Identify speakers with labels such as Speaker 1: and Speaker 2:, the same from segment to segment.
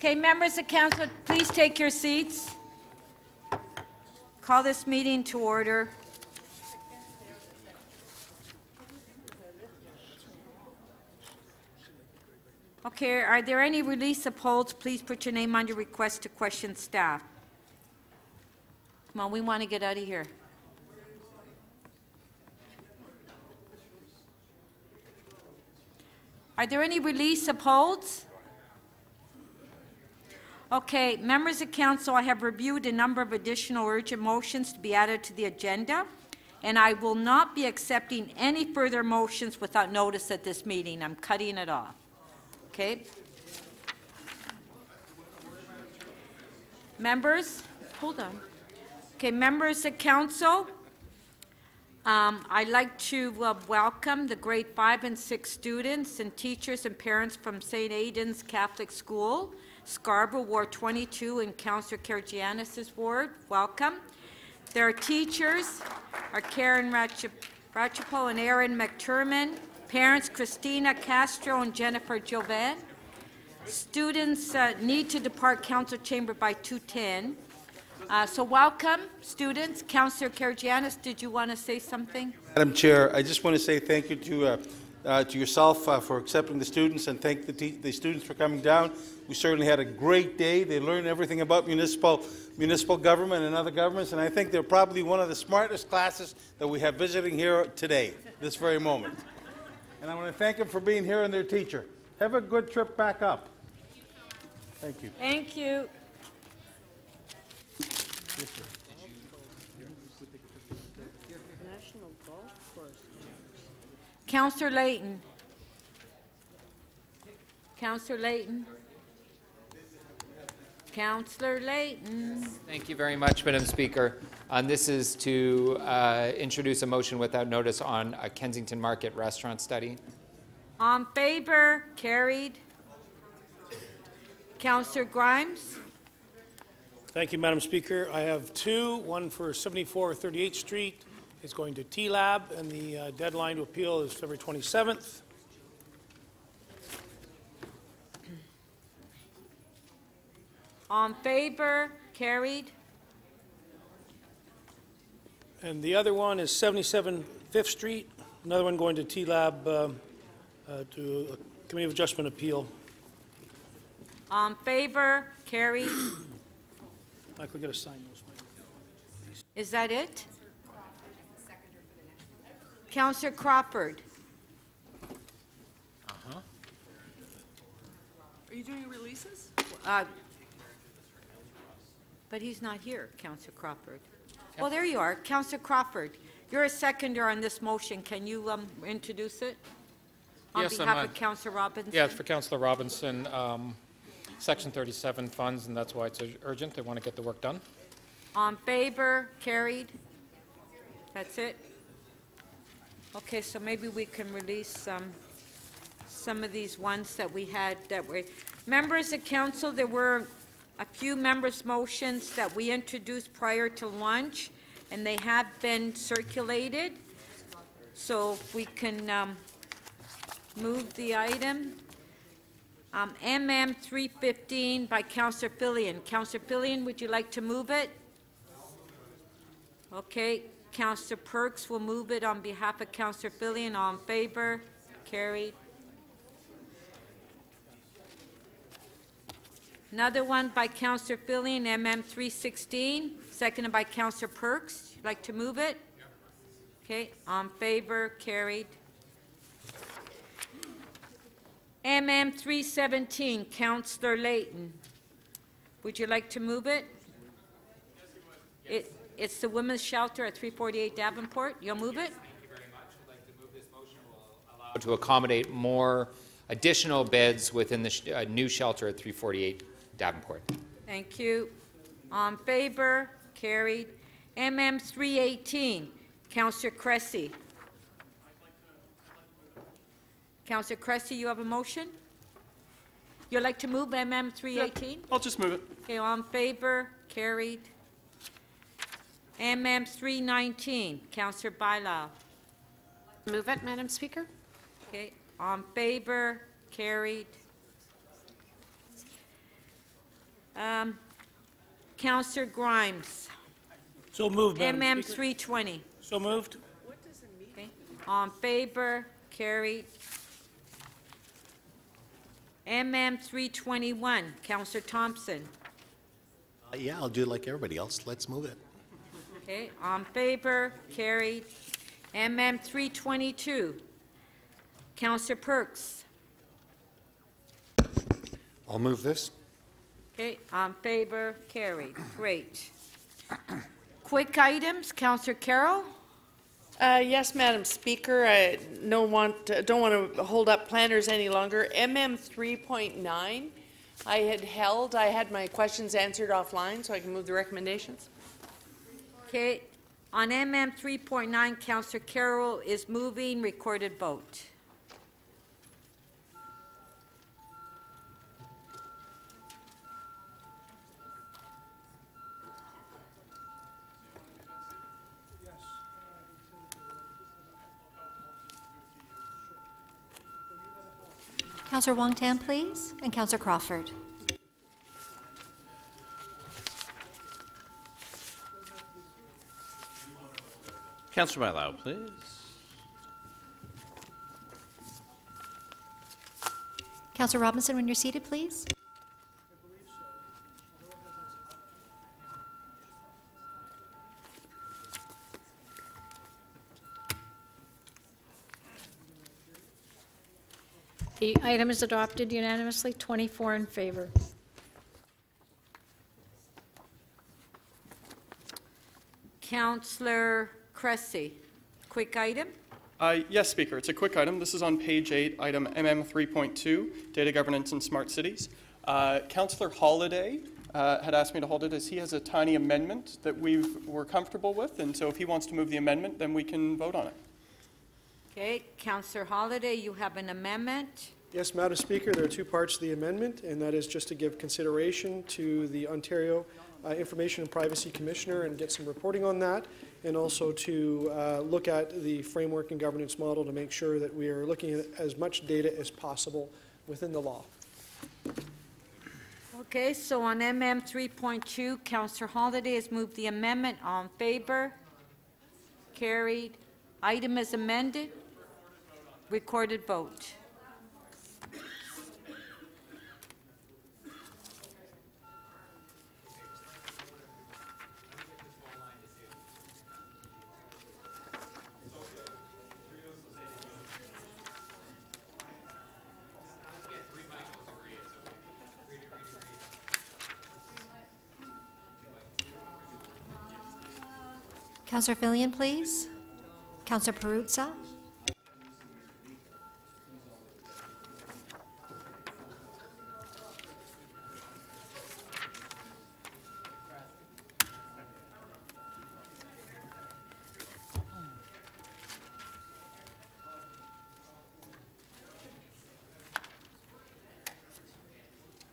Speaker 1: Okay, members of council, please take your seats. Call this meeting to order. Okay, are there any release of holds? Please put your name on your request to question staff. Come on, we want to get out of here. Are there any release of holds? Okay, members of council, I have reviewed a number of additional urgent motions to be added to the agenda, and I will not be accepting any further motions without notice at this meeting. I'm cutting it off. Okay. Members, hold on. Okay, members of council, I'd like to welcome the grade 5 and 6 students and teachers and parents from St. Aidan's Catholic School, Scarborough, Ward 22, and Councillor Karygiannis' ward. Welcome. Their teachers are Karen Ratchapo and Aaron McTurman. Parents Christina Castro and Jennifer Jovan. Students need to depart council chamber by 2:10. So welcome, students. Councillor Karygiannis, did you want to say something?
Speaker 2: Madam Chair, I just want to say thank you to yourself for accepting the students, and thank the students for coming down. We certainly had a great day. They learned everything about municipal government and other governments, and I think they're probably one of the smartest classes that we have visiting here today, this very moment. And I want to thank them for being here and their teacher. Have a good trip back up. Thank you.
Speaker 1: Thank you. Councillor Layton. Councillor Layton. Councillor Layton.
Speaker 3: Thank you very much, Madam Speaker. This is to introduce a motion without notice on a Kensington Market restaurant study.
Speaker 1: On favor, carried. Councillor Grimes.
Speaker 4: Thank you, Madam Speaker. I have two, one for 74 38th Street. It's going to T-Lab, and the deadline to appeal is February 27th.
Speaker 1: On favor, carried.
Speaker 4: And the other one is 77 5th Street, another one going to T-Lab to a Committee of Adjustment appeal.
Speaker 1: On favor, carried.
Speaker 4: I could get a sign those.
Speaker 1: Is that it? Councillor Crawford.
Speaker 5: Are you doing releases?
Speaker 1: But he's not here, Councillor Crawford. Well, there you are, Councillor Crawford. You're a seconder on this motion. Can you introduce it on behalf of Councillor Robinson?
Speaker 5: Yeah, it's for Councillor Robinson. Section 37 funds, and that's why it's urgent. They want to get the work done.
Speaker 1: On favor, carried. That's it. Okay, so maybe we can release some of these ones that we had that were members of council. There were a few members' motions that we introduced prior to lunch, and they have been circulated. So if we can move the item. MM 315 by Councillor Fillion. Councillor Fillion, would you like to move it? Okay. Councillor Perks will move it on behalf of Councillor Fillion. All in favor? Carried. Another one by Councillor Fillion, MM 316, seconded by Councillor Perks. You'd like to move it? Okay. On favor? Carried. MM 317, Councillor Layton. Would you like to move it? It's the women's shelter at 348 Davenport. You'll move it?
Speaker 3: Thank you very much. I'd like to move this motion. Will allow to accommodate more additional beds within the new shelter at 348 Davenport.
Speaker 1: Thank you. On favor? Carried. MM 318, Councillor Cressy. Councillor Cressy, you have a motion? You'd like to move MM 318?
Speaker 6: Yeah, I'll just move it.
Speaker 1: Okay, on favor? Carried. MM 319, Councillor Bylaws.
Speaker 7: Move it, Madam Speaker.
Speaker 1: Okay, on favor? Carried. Councillor Grimes,
Speaker 4: So moved, Madam
Speaker 1: MM
Speaker 4: Speaker.
Speaker 1: 320.
Speaker 4: So moved.
Speaker 1: Okay. On favor, carried. MM 321, Councillor Thompson.
Speaker 6: Yeah, I'll do it like everybody else. Let's move it.
Speaker 1: Okay, on favor, carried. MM 322, Councillor Perks.
Speaker 6: I'll move this.
Speaker 1: Okay, on favor, carried. Great. Quick items, Councillor Carroll.
Speaker 8: Yes, Madam Speaker. I don't want to hold up planners any longer. MM 3.9, I had my questions answered offline, so I can move the recommendations.
Speaker 1: Okay, on MM 3.9, Councillor Carroll is moving. Recorded vote.
Speaker 9: Councillor Wong-Tam, please, and Councillor Crawford.
Speaker 10: Councillor Bailao, please.
Speaker 9: Councillor Robinson, when you're seated, please.
Speaker 11: The item is adopted unanimously, 24 in favor.
Speaker 1: Councillor Cressy, quick item.
Speaker 12: Yes, Speaker. It's a quick item. This is on page 8, item MM 3.2, Data Governance in Smart Cities. Councillor Holliday had asked me to hold it as he has a tiny amendment that we're comfortable with, and so if he wants to move the amendment, then we can vote on it.
Speaker 1: Okay, Councillor Holliday, you have an amendment.
Speaker 13: Yes, Madam Speaker, there are two parts to the amendment, and that is just to give consideration to the Ontario Information and Privacy Commissioner and get some reporting on that, and also to look at the framework and governance model to make sure that we are looking at as much data as possible within the law.
Speaker 1: Okay, so on MM 3.2, Councillor Holliday has moved the amendment. All in favor? Carried. Item is amended. Recorded vote.
Speaker 9: Councillor Fillion, please. Councillor Perruzza.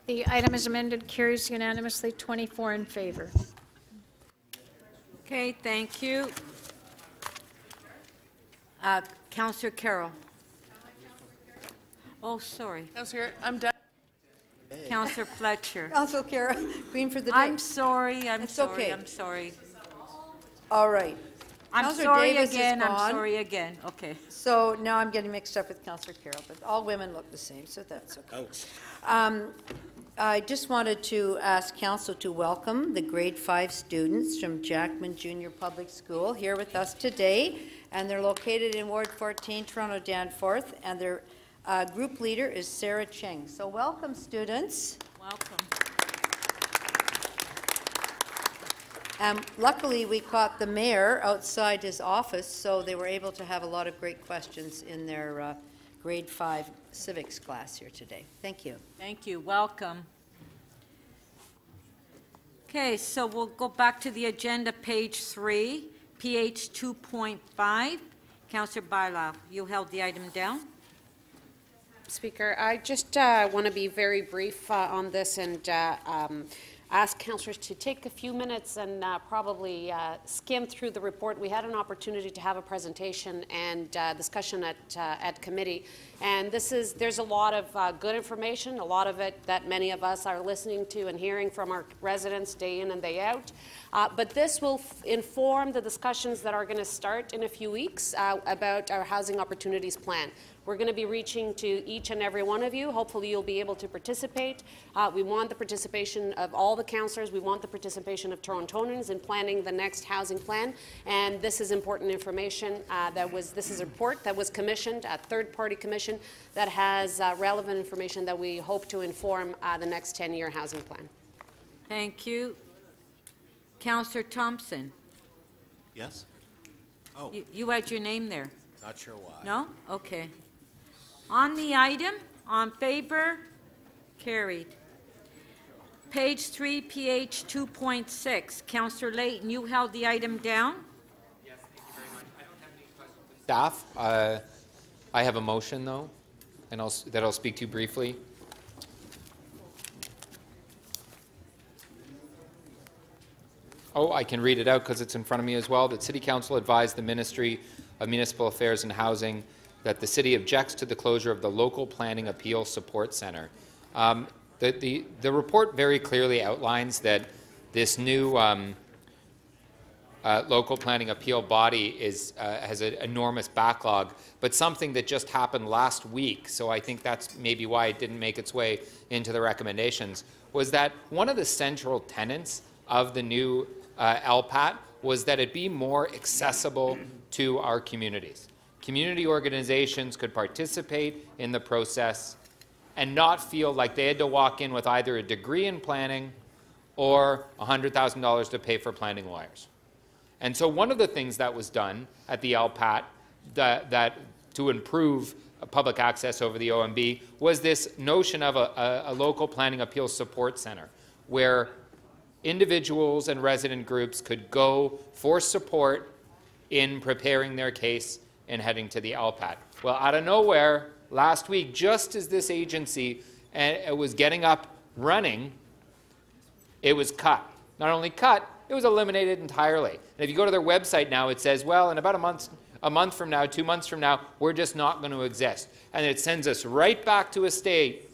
Speaker 11: The item is amended, carries unanimously, 24 in favor.
Speaker 1: Okay, thank you. Councillor Carroll. Oh, sorry.
Speaker 8: Councillor, I'm done.
Speaker 1: Councillor Fletcher.
Speaker 14: Councillor Kara, Green for the day.
Speaker 1: I'm sorry, I'm
Speaker 14: It's
Speaker 1: sorry,
Speaker 14: okay.
Speaker 1: I'm sorry.
Speaker 14: All right.
Speaker 1: I'm
Speaker 14: Councillor
Speaker 1: sorry
Speaker 14: Davis is
Speaker 1: again, I'm
Speaker 14: gone.
Speaker 1: sorry again. Okay.
Speaker 14: So now I'm getting mixed up with Councillor Carroll, but all women look the same, so that's okay. I just wanted to ask Council to welcome the grade 5 students from Jackman Junior Public School here with us today, and they're located in Ward 14, Toronto Danforth, and their group leader is Sarah Cheng. So welcome, students.
Speaker 1: Welcome.
Speaker 14: Luckily, we caught the mayor outside his office, so they were able to have a lot of great questions in their grade 5 civics class here today. Thank you.
Speaker 1: Thank you. Welcome. Okay, so we'll go back to the agenda, page 3, PH 2.5. Councillor Bailao, you held the item down.
Speaker 7: Speaker, I just want to be very brief on this and ask councillors to take a few minutes and probably skim through the report. We had an opportunity to have a presentation and discussion at committee, and there's a lot of good information, a lot of it that many of us are listening to and hearing from our residents day in and day out. But this will inform the discussions that are going to start in a few weeks about our Housing Opportunities Plan. We're going to be reaching to each and every one of you. Hopefully you'll be able to participate. We want the participation of all the councillors. We want the participation of Torontonians in planning the next housing plan. And this is important information. This is a report that was commissioned, a third-party commission that has relevant information that we hope to inform the next 10-year housing plan.
Speaker 1: Thank you. Councillor Thompson.
Speaker 6: Yes? Oh.
Speaker 1: You had your name there.
Speaker 6: Not sure why.
Speaker 1: No? Okay. On the item, on favor, carried. Page 3, PH 2.6. Councillor Layton, you held the item down?
Speaker 3: Yes, thank you very much. I don't have any questions for staff. I have a motion, though, and that I'll speak to briefly. Oh, I can read it out because it's in front of me as well. That City Council advised the Ministry of Municipal Affairs and Housing that the city objects to the closure of the Local Planning Appeal Support Centre. The report very clearly outlines that this new local planning appeal body has an enormous backlog, but something that just happened last week, so I think that's maybe why it didn't make its way into the recommendations, was that one of the central tenets of the new LPAT was that it be more accessible to our communities. Community organizations could participate in the process and not feel like they had to walk in with either a degree in planning or $100,000 to pay for planning lawyers. And so one of the things that was done at the LPAT that to improve public access over the OMB was this notion of a local planning appeals support center where individuals and resident groups could go for support in preparing their case and heading to the LPAT. Well, out of nowhere, last week, just as this agency was getting up running, it was cut. Not only cut, it was eliminated entirely. And if you go to their website now, it says, well, in about a month from now, 2 months from now, we're just not going to exist. And it sends us right back to a state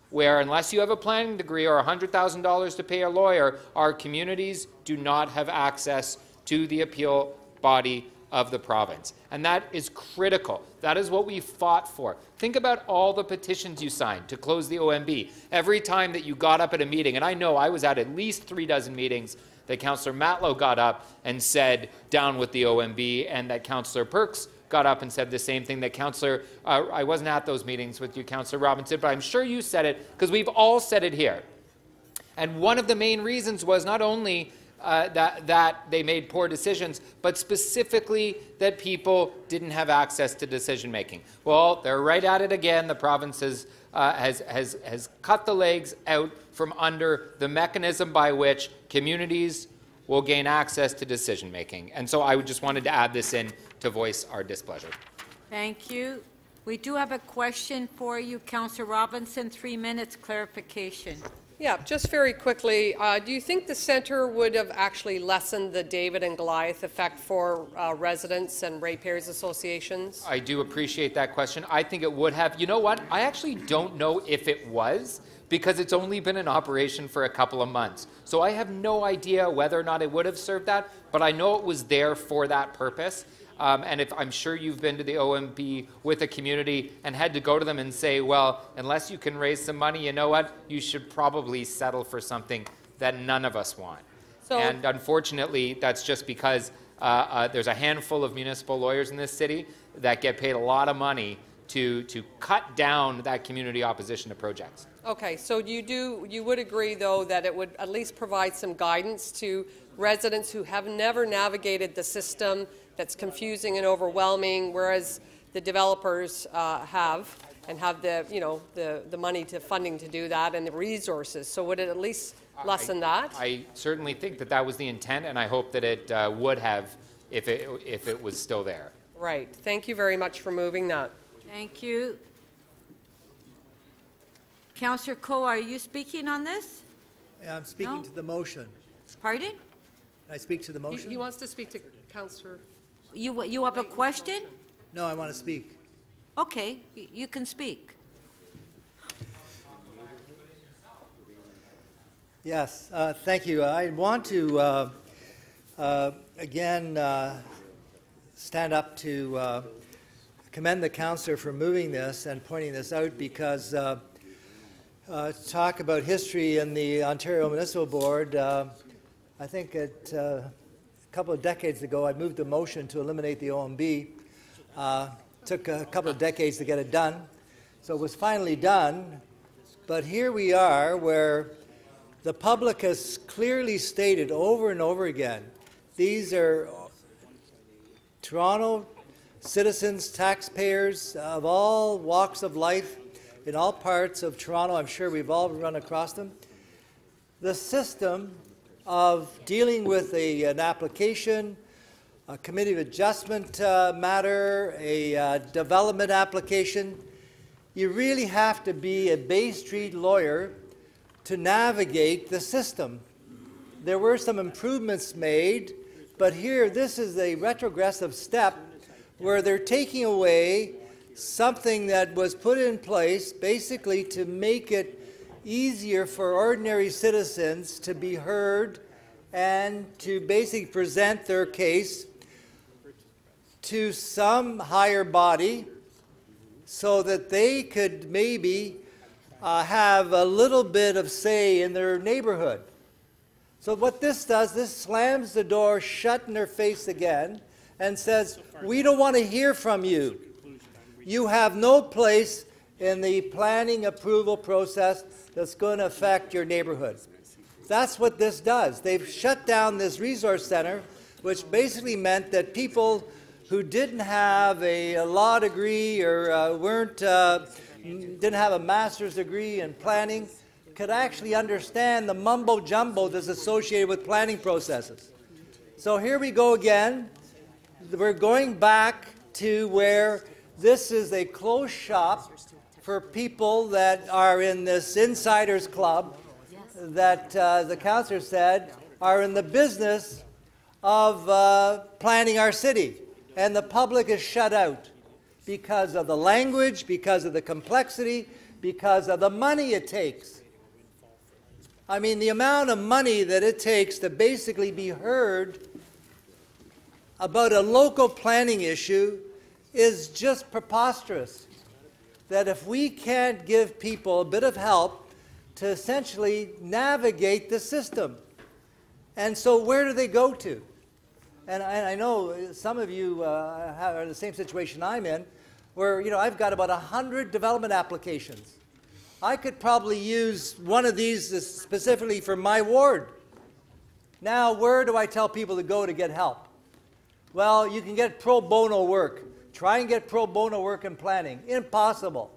Speaker 3: where unless you have a planning degree or $100,000 to pay a lawyer, our communities do not have access to the appeal body of the province. And that is critical. That is what we fought for. Think about all the petitions you signed to close the OMB. Every time that you got up at a meeting, and I know I was at least 3 dozen meetings that Councillor Matlow got up and said, down with the OMB, and that Councillor Perks got up and said the same thing that Councillor, I wasn't at those meetings with you, Councillor Robinson, but I'm sure you said it, because we've all said it here. And one of the main reasons was not only that they made poor decisions, but specifically that people didn't have access to decision making. Well, they're right at it again. The province has cut the legs out from under the mechanism by which communities will gain access to decision making. And so I just wanted to add this in to voice our displeasure.
Speaker 1: Thank you. We do have a question for you, Councillor Robinson. 3 minutes clarification.
Speaker 15: Yeah, just very quickly, do you think the centre would have actually lessened the David and Goliath effect for residents and ratepayers associations?
Speaker 3: I do appreciate that question. I think it would have. You know what? I actually don't know if it was, because it's only been in operation for a couple of months. So I have no idea whether or not it would have served that, but I know it was there for that purpose. And if I'm sure you've been to the OMB with a community and had to go to them and say, well, unless you can raise some money, you know what? You should probably settle for something that none of us want. So, and unfortunately, that's just because there's a handful of municipal lawyers in this city that get paid a lot of money to cut down that community opposition to projects.
Speaker 15: Okay, so you would agree, though, that it would at least provide some guidance to residents who have never navigated the system that's confusing and overwhelming, whereas the developers have the money to funding to do that and the resources. So would it at least lessen that?
Speaker 3: I certainly think that that was the intent, and I hope that it would have if it was still there.
Speaker 15: Right. Thank you very much for moving that.
Speaker 1: Thank you. Councillor Coe, are you speaking on this?
Speaker 16: I'm speaking
Speaker 1: No?
Speaker 16: to the motion.
Speaker 1: Pardon?
Speaker 16: Can I speak to the motion?
Speaker 15: He wants to speak to Councillor.
Speaker 1: You have a question?
Speaker 16: No, I want to speak.
Speaker 1: Okay, you can speak.
Speaker 16: Yes, thank you. I want to, again, stand up to commend the councillor for moving this and pointing this out, because talk about history in the Ontario Municipal Board, I think a couple of decades ago I moved a motion to eliminate the OMB. Took a couple of decades to get it done, so it was finally done, but here we are where the public has clearly stated over and over again, these are Toronto citizens, taxpayers of all walks of life, in all parts of Toronto. I'm sure we've all run across them. The system of dealing with an application, a committee of adjustment matter, a development application, you really have to be a Bay Street lawyer to navigate the system. There were some improvements made, but here this is a retrogressive step where they're taking away something that was put in place basically to make it easier for ordinary citizens to be heard and to basically present their case to some higher body so that they could maybe have a little bit of say in their neighborhood. So what this does, this slams the door shut in their face again and says, we don't want to hear from you. You have no place in the planning approval process that's going to affect your neighborhood. That's what this does. They've shut down this resource center, which basically meant that people who didn't have a law degree or didn't have a master's degree in planning could actually understand the mumbo-jumbo that's associated with planning processes. So here we go again. We're going back to where this is a closed shop for people that are in this insiders club that the councillor said are in the business of planning our city. And the public is shut out because of the language, because of the complexity, because of the money it takes. I mean, the amount of money that it takes to basically be heard about a local planning issue is just preposterous. That if we can't give people a bit of help to essentially navigate the system. And so where do they go to? And I know some of you are in the same situation I'm in, where I've got about 100 development applications. I could probably use one of these specifically for my ward. Now, where do I tell people to go to get help? Well, you can get pro bono work. Try and get pro bono work in planning. Impossible.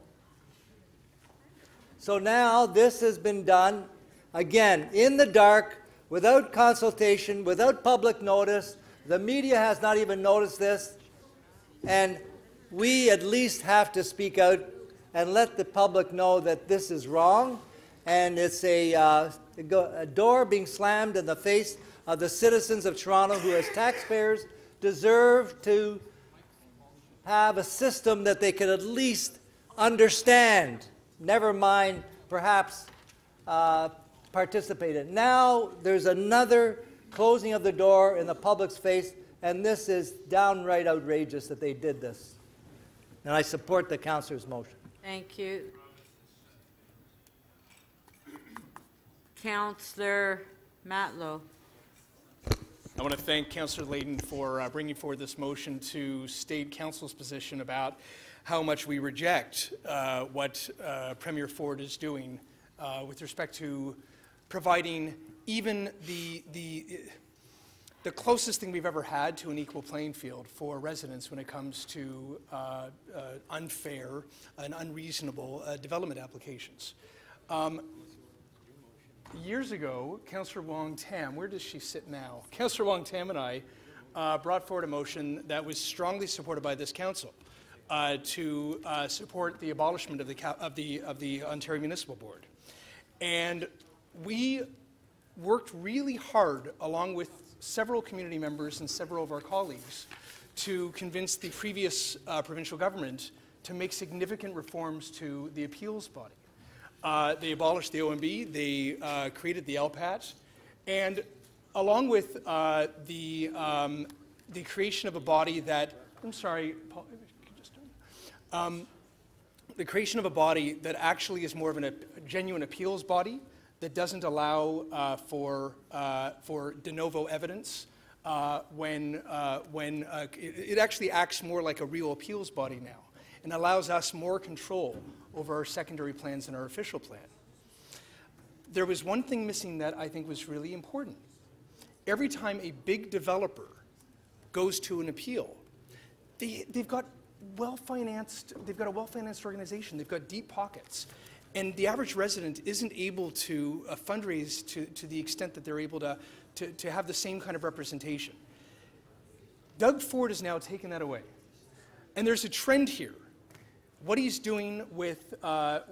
Speaker 16: So now this has been done, again, in the dark, without consultation, without public notice. The media has not even noticed this. And we at least have to speak out and let the public know that this is wrong. And it's a door being slammed in the face of the citizens of Toronto who, as taxpayers, deserve to have a system that they can at least understand, never mind perhaps participate in. Now there's another closing of the door in the public's face, and this is downright outrageous that they did this. And I support the councillor's motion.
Speaker 1: Thank you. Councillor Matlow.
Speaker 12: I want to thank Councillor Layton for bringing forward this motion to state Council's position about how much we reject what Premier Ford is doing with respect to providing even the closest thing we've ever had to an equal playing field for residents when it comes to unfair and unreasonable development applications. Years ago, Councillor Wong Tam, where does she sit now? Councillor Wong Tam and I brought forward a motion that was strongly supported by this council to support the abolishment of the Ontario Municipal Board. And we
Speaker 17: worked really hard, along with several community members and several of our colleagues, to convince the previous provincial government to make significant reforms to the appeals body. They abolished the OMB, they created the LPAT, and along with the creation of a body that, I'm sorry, Paul, the creation of a body that actually is more of a genuine appeals body that doesn't allow for de novo evidence when it actually acts more like a real appeals body now and allows us more control over our secondary plans and our official plan. There was one thing missing that I think was really important. Every time a big developer goes to an appeal, they've got a well-financed organization. They've got deep pockets. And the average resident isn't able to fundraise to the extent that they're able to have the same kind of representation. Doug Ford has now taken that away. And there's a trend here. What he's doing with the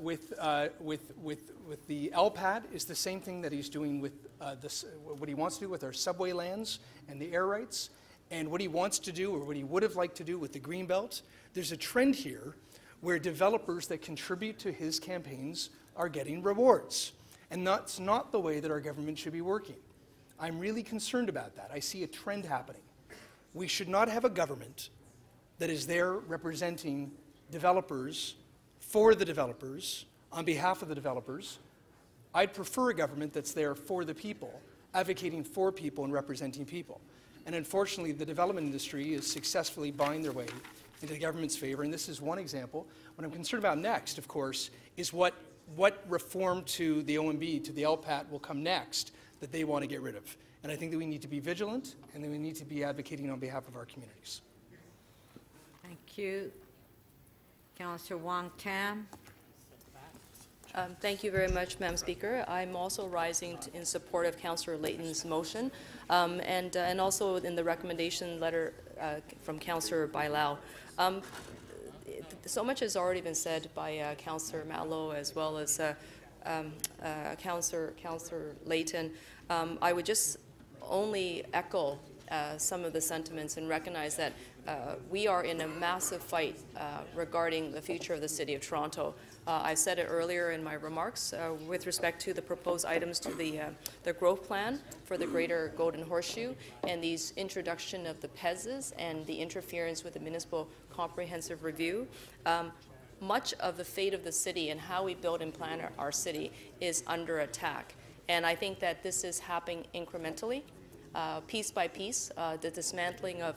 Speaker 17: LPAT is the same thing that he's doing with what he wants to do with our subway lands and the air rights, and what he wants to do, or what he would have liked to do with the Greenbelt. There's a trend here where developers that contribute to his campaigns are getting rewards. And that's not the way that our government should be working. I'm really concerned about that. I see a trend happening. We should not have a government that is there representing developers for the developers, on behalf of the developers. I'd prefer a government that's there for the people, advocating for people and representing people. And unfortunately, the development industry is successfully buying their way into the government's favor, and this is one example. What I'm concerned about next, of course, is what reform to the OMB, to the LPAT, will come next that they want to get rid of. And I think that we need to be vigilant, and that we need to be advocating on behalf of our communities.
Speaker 1: Thank you. Councillor Wong Tam.
Speaker 18: Thank you very much, Madam Speaker. I'm also rising in support of Councillor Layton's motion, and also in the recommendation letter from Councillor Bailao. So much has already been said by Councillor Mallow as well as Councillor Layton. I would just only echo some of the sentiments and recognize that we are in a massive fight regarding the future of the City of Toronto. I said it earlier in my remarks with respect to the proposed items to the growth plan for the Greater Golden Horseshoe and these introduction of the PEZs and the interference with the Municipal Comprehensive Review. Much of the fate of the city and how we build and plan our city is under attack. And I think that this is happening incrementally. Piece by piece, the dismantling of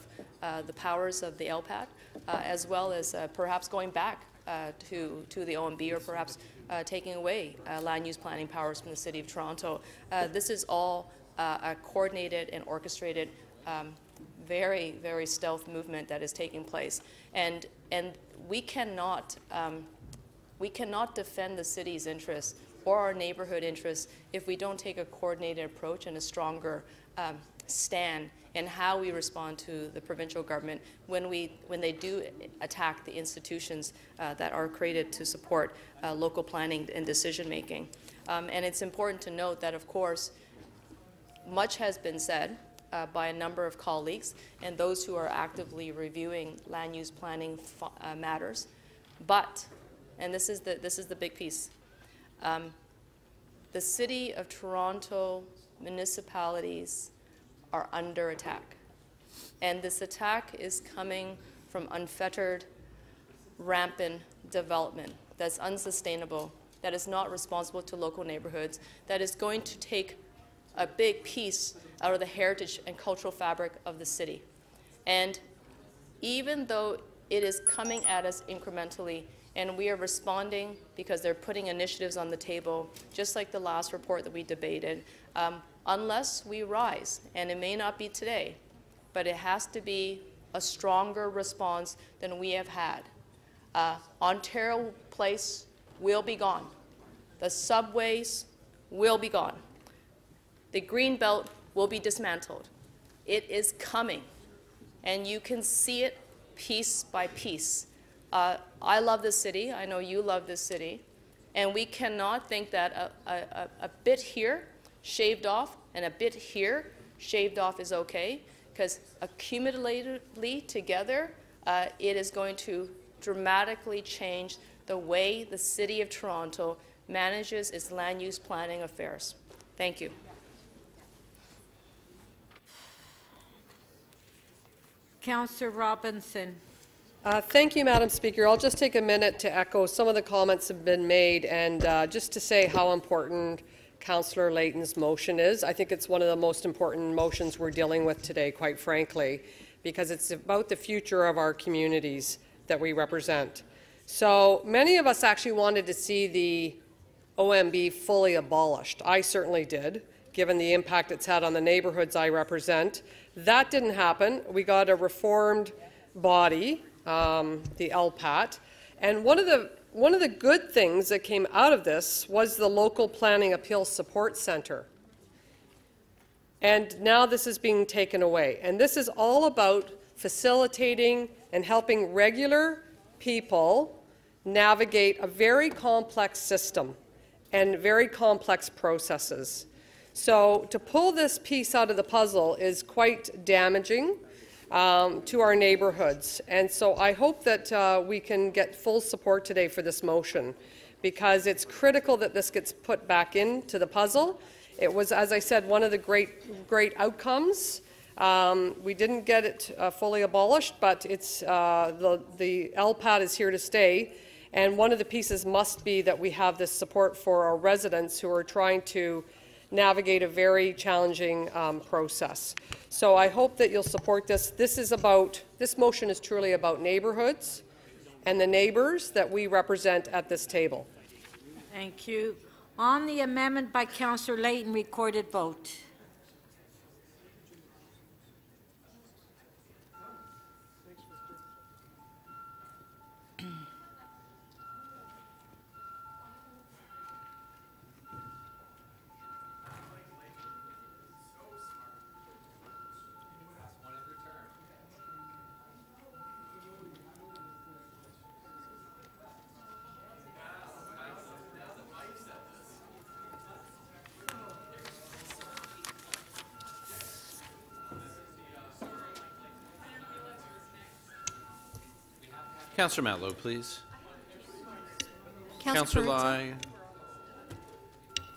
Speaker 18: the powers of the LPAT, as well as perhaps going back to the OMB, or perhaps taking away land use planning powers from the City of Toronto. This is all a coordinated and orchestrated, very, very stealth movement that is taking place. And we cannot defend the city's interests or our neighborhood interests if we don't take a coordinated approach and a stronger stand in how we respond to the provincial government when they do attack the institutions that are created to support local planning and decision making. And it's important to note that, of course, much has been said by a number of colleagues and those who are actively reviewing land use planning matters. But, and this is the big piece, the City of Toronto municipalities are under attack. And this attack is coming from unfettered, rampant development that's unsustainable, that is not responsible to local neighborhoods, that is going to take a big piece out of the heritage and cultural fabric of the city. And even though it is coming at us incrementally, and we are responding because they're putting initiatives on the table, just like the last report that we debated, unless we rise, and it may not be today, but it has to be a stronger response than we have had. Ontario Place will be gone. The subways will be gone. The Greenbelt will be dismantled. It is coming, and you can see it piece by piece. I love this city. I know you love this city. And we cannot think that a bit here shaved off and a bit here shaved off is okay, because accumulatively together, it is going to dramatically change the way the City of Toronto manages its land use planning affairs. Thank you.
Speaker 1: Councillor Robinson.
Speaker 15: Thank you, Madam Speaker. I'll just take a minute to echo some of the comments that have been made and just to say how important Councillor Layton's motion is. I think it's one of the most important motions we're dealing with today, quite frankly, because it's about the future of our communities that we represent. So many of us actually wanted to see the OMB fully abolished. I certainly did, given the impact it's had on the neighbourhoods I represent. That didn't happen. We got a reformed body, the LPAT, and one of the good things that came out of this was the Local Planning Appeals Support Centre. And now this is being taken away. And this is all about facilitating and helping regular people navigate a very complex system and very complex processes. So to pull this piece out of the puzzle is quite damaging to our neighbourhoods. And so I hope that we can get full support today for this motion, because it's critical that this gets put back into the puzzle. It was, as I said, one of the great outcomes. We didn't get it fully abolished, but it's, the LPAT is here to stay. And one of the pieces must be that we have this support for our residents who are trying to navigate a very challenging process. So I hope that you'll support this. This motion is truly about neighbourhoods and the neighbours that we represent at this table.
Speaker 1: Thank you. On the amendment by Councillor Layton, recorded vote.
Speaker 10: Councillor Matlow, please.
Speaker 9: Councillor
Speaker 10: Lai.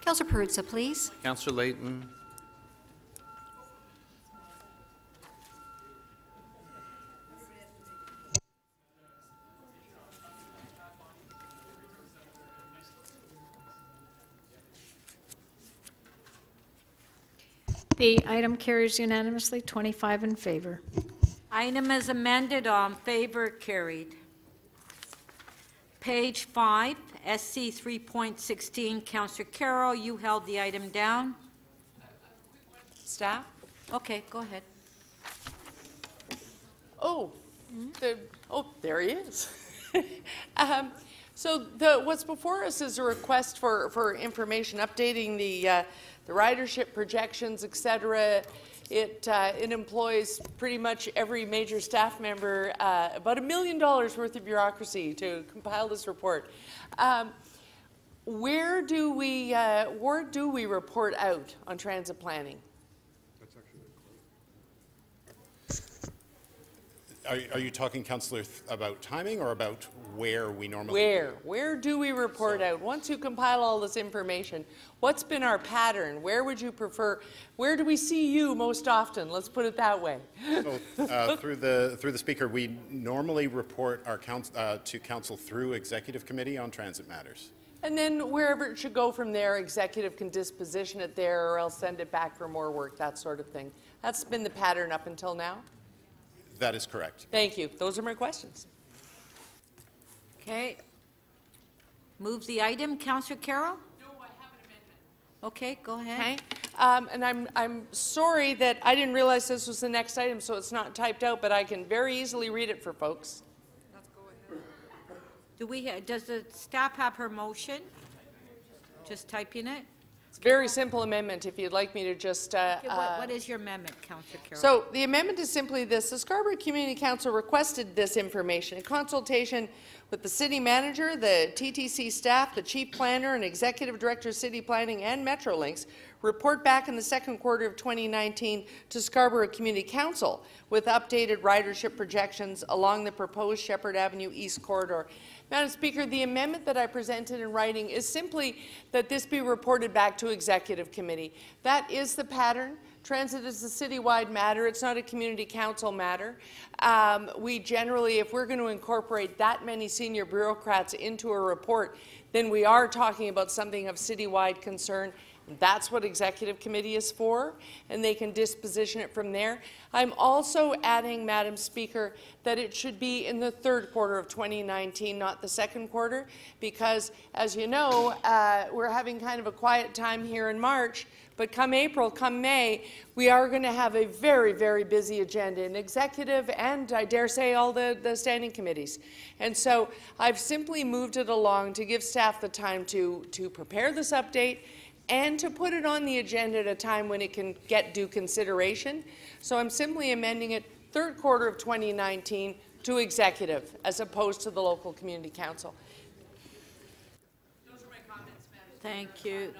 Speaker 9: Councillor Perruzza, please.
Speaker 10: Councillor Layton.
Speaker 11: The item carries unanimously, 25 in favor.
Speaker 1: Item as amended, on favor, carried. Page 5, SC 3.16, Councillor Carroll, you held the item down. Staff? Okay, go ahead.
Speaker 8: Oh, there he is. So what's before us is a request for information, updating the ridership projections, etc. It employs pretty much every major staff member, about $1 million worth of bureaucracy to compile this report. Where do we report out on transit planning?
Speaker 6: Are you talking, Councillor, about timing or about where we normally
Speaker 8: Where do we report out? Once you compile all this information, what's been our pattern? Where would you prefer? Where do we see you most often? Let's put it that way.
Speaker 6: So, through the Speaker, we normally report our to Council through Executive Committee on Transit Matters.
Speaker 8: And then wherever it should go from there, Executive can disposition it there or else send it back for more work, that sort of thing. That's been the pattern up until now.
Speaker 6: That is correct.
Speaker 8: Thank you. Those are my questions.
Speaker 1: Okay. Move the item, Councillor Carroll?
Speaker 8: No, I have an amendment.
Speaker 1: Okay, go ahead.
Speaker 8: Okay. And I'm sorry that I didn't realize this was the next item, so it's not typed out, but I can very easily read it for folks.
Speaker 1: Let's go ahead. Does the staff have her motion? Just typing it?
Speaker 8: It's a very simple amendment, if you'd like me to just...
Speaker 1: what is your amendment, Councillor Carroll?
Speaker 8: So the amendment is simply this. The Scarborough Community Council requested this information in consultation with the City Manager, the TTC staff, the Chief Planner and Executive Director of City Planning and Metrolinx report back in the second quarter of 2019 to Scarborough Community Council with updated ridership projections along the proposed Shepherd Avenue East Corridor. Madam Speaker, the amendment that I presented in writing is simply that this be reported back to Executive Committee. That is the pattern. Transit is a citywide matter. It's not a community council matter. We generally, if we're going to incorporate that many senior bureaucrats into a report, then we are talking about something of citywide concern. That's what Executive Committee is for, and they can disposition it from there. I'm also adding, Madam Speaker, that it should be in the third quarter of 2019, not the second quarter, because, as you know, we're having kind of a quiet time here in March, but come April, come May, we are going to have a very, very busy agenda in Executive and, I dare say, all the standing committees. And so I've simply moved it along to give staff the time to prepare this update and to put it on the agenda at a time when it can get due consideration. So I'm simply amending it third quarter of 2019 to Executive as opposed to the local community council. Those are my comments, Madam.
Speaker 1: Thank you.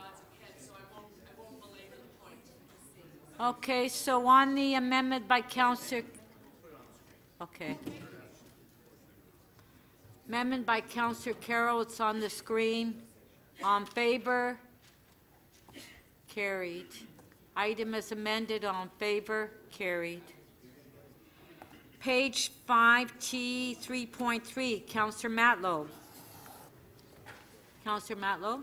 Speaker 1: Okay, so on the amendment by Councillor, amendment by Councillor Carroll, it's on the screen. On favor? Carried. Item as amended, on favor? Carried. Page 5T 3.3, Councillor Matlow. Councillor Matlow?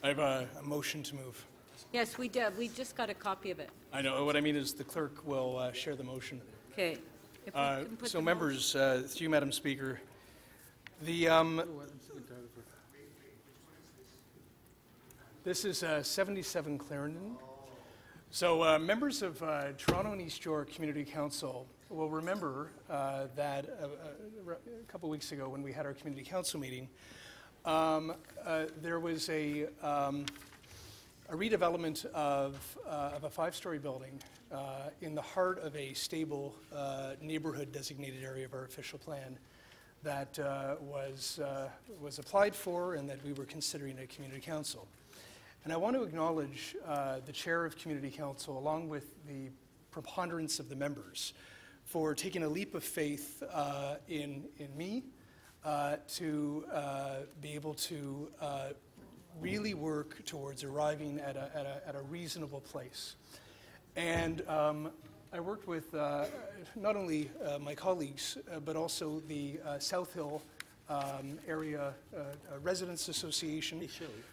Speaker 17: I have a motion to move.
Speaker 1: Yes, we did. We just got a copy of it.
Speaker 17: I know. What I mean is the clerk will share the motion.
Speaker 1: Okay.
Speaker 17: So members, through you, Madam Speaker, the this is 77 Clarendon. So members of Toronto and East York Community Council will remember that a couple weeks ago when we had our community council meeting, there was a redevelopment of a 5-story building in the heart of a stable neighborhood designated area of our official plan that was applied for and that we were considering at community council. And I want to acknowledge the chair of community council along with the preponderance of the members for taking a leap of faith in me to be able to really work towards arriving at a reasonable place. And I worked with not only my colleagues, but also the South Hill Area Residents Association,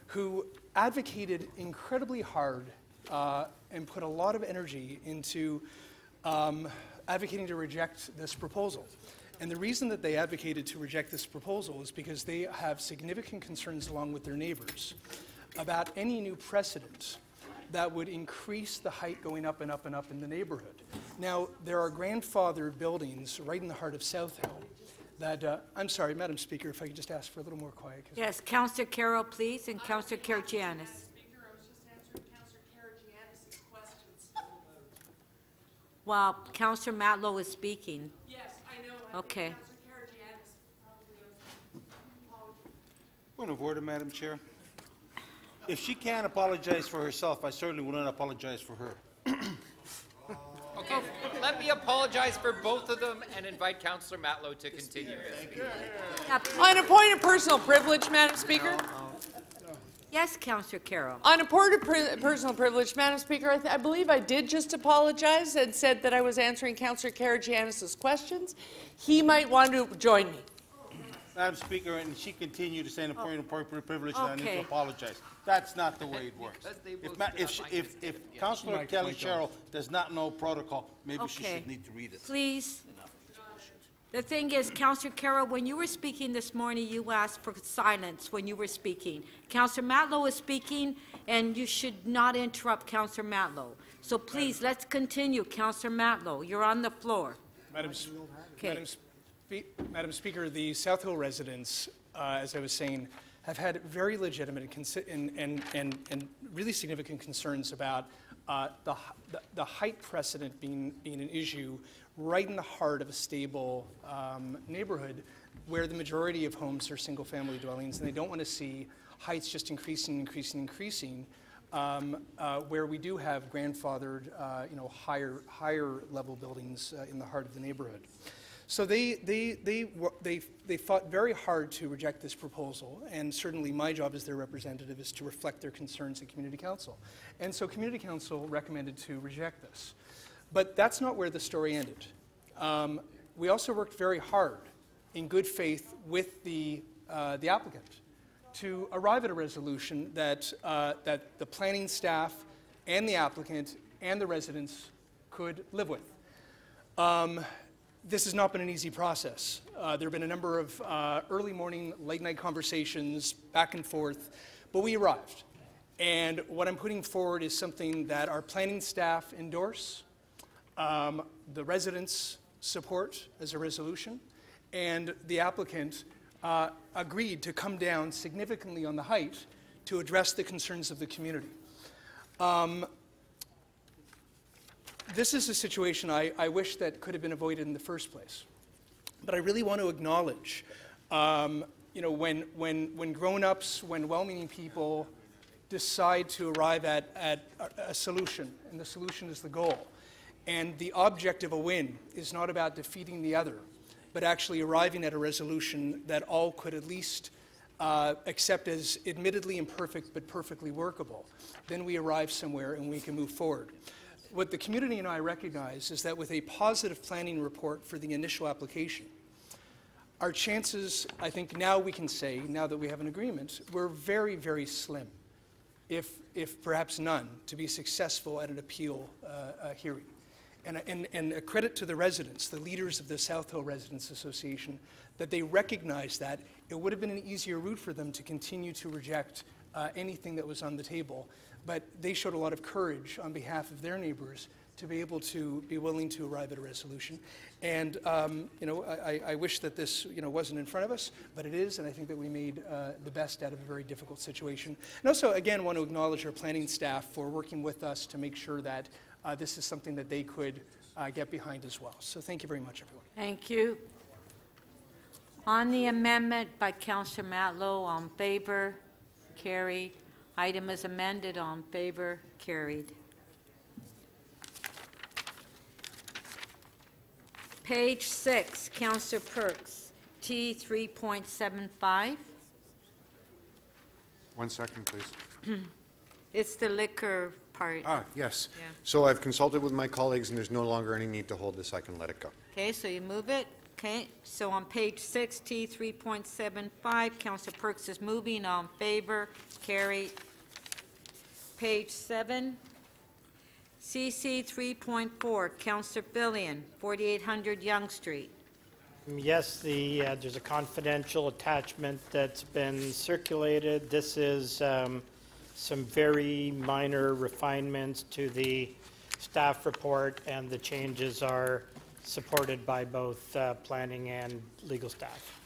Speaker 17: who advocated incredibly hard and put a lot of energy into advocating to reject this proposal. And the reason that they advocated to reject this proposal is because they have significant concerns along with their neighbors about any new precedent that would increase the height going up and up and up in the neighborhood. Now, there are grandfathered buildings right in the heart of South Hill that, I'm sorry, Madam Speaker, if I could just ask for a little more quiet.
Speaker 1: Yes, Councillor Carroll, please, and Councillor Karygiannis. While Councillor Matlow is speaking.
Speaker 8: Yes, I know.
Speaker 1: Okay.
Speaker 2: Point of order, Madam Chair. If she can't apologize for herself, I certainly will not apologize for her.
Speaker 3: Okay, let me apologize for both of them and invite Councillor Matlow to continue.
Speaker 8: On a point of personal privilege, Madam Speaker.
Speaker 1: Yes, Councillor Carroll.
Speaker 8: On a point of personal privilege, Madam Speaker, I believe I did just apologize and said that I was answering Councillor Karygiannis' questions. He might want to join me.
Speaker 2: Madam Speaker, and she continued to say a point of privilege that I need to apologize. That's not the way it works. If Councillor Kelly Sherrill does not know protocol, maybe she should need to read it.
Speaker 1: Please. The thing is, Councillor Carroll, when you were speaking this morning, you asked for silence when you were speaking. Councillor Matlow is speaking, and you should not interrupt Councillor Matlow. So please, let's continue. Councillor Matlow, you're on the floor.
Speaker 17: Madam Speaker, the South Hill residents, as I was saying, have had very legitimate and really significant concerns about the height precedent being an issue right in the heart of a stable neighborhood where the majority of homes are single-family dwellings, and they don't want to see heights just increasing, where we do have grandfathered, higher level buildings in the heart of the neighborhood. So they fought very hard to reject this proposal, and certainly my job as their representative is to reflect their concerns at Community Council. And so Community Council recommended to reject this. But that's not where the story ended. We also worked very hard in good faith with the applicant to arrive at a resolution that the planning staff and the applicant and the residents could live with. This has not been an easy process. There have been a number of early morning, late night conversations, back and forth, but we arrived. And what I'm putting forward is something that our planning staff endorse, the residents support as a resolution, and the applicant agreed to come down significantly on the height to address the concerns of the community. This is a situation I wish that could have been avoided in the first place. But I really want to acknowledge, when grown-ups, when well-meaning people decide to arrive at a solution, and the solution is the goal, and the object of a win is not about defeating the other, but actually arriving at a resolution that all could at least accept as admittedly imperfect but perfectly workable, then we arrive somewhere and we can move forward. What the community and I recognize is that with a positive planning report for the initial application, our chances, I think now we can say, now that we have an agreement, were very, very slim, if perhaps none, to be successful at an appeal hearing. And a credit to the residents, the leaders of the South Hill Residents Association, that they recognize that it would have been an easier route for them to continue to reject anything that was on the table. But they showed a lot of courage on behalf of their neighbors to be able to be willing to arrive at a resolution. And I wish that this wasn't in front of us, but it is, and I think that we made the best out of a very difficult situation. And also, again, want to acknowledge our planning staff for working with us to make sure that this is something that they could get behind as well. So thank you very much, everyone.
Speaker 1: Thank you. On the amendment by Councillor Matlow, on favor, carried. Item is amended, on favor, carried. Page 6, Councillor Perks, T 3.75.
Speaker 19: 1 second, please.
Speaker 1: It's the liquor part.
Speaker 19: Yes.
Speaker 1: Yeah.
Speaker 19: So I've consulted with my colleagues, and there's no longer any need to hold this. I can let it go.
Speaker 1: Okay, so you move it. Okay, so on page 6, T 3.75, Councillor Perks is moving, on favor, carried. Page 7, CC 3.4, Councillor Fillion, 4800 Yonge Street.
Speaker 20: Yes, there's a confidential attachment that's been circulated. This is some very minor refinements to the staff report, and the changes are supported by both planning and legal staff.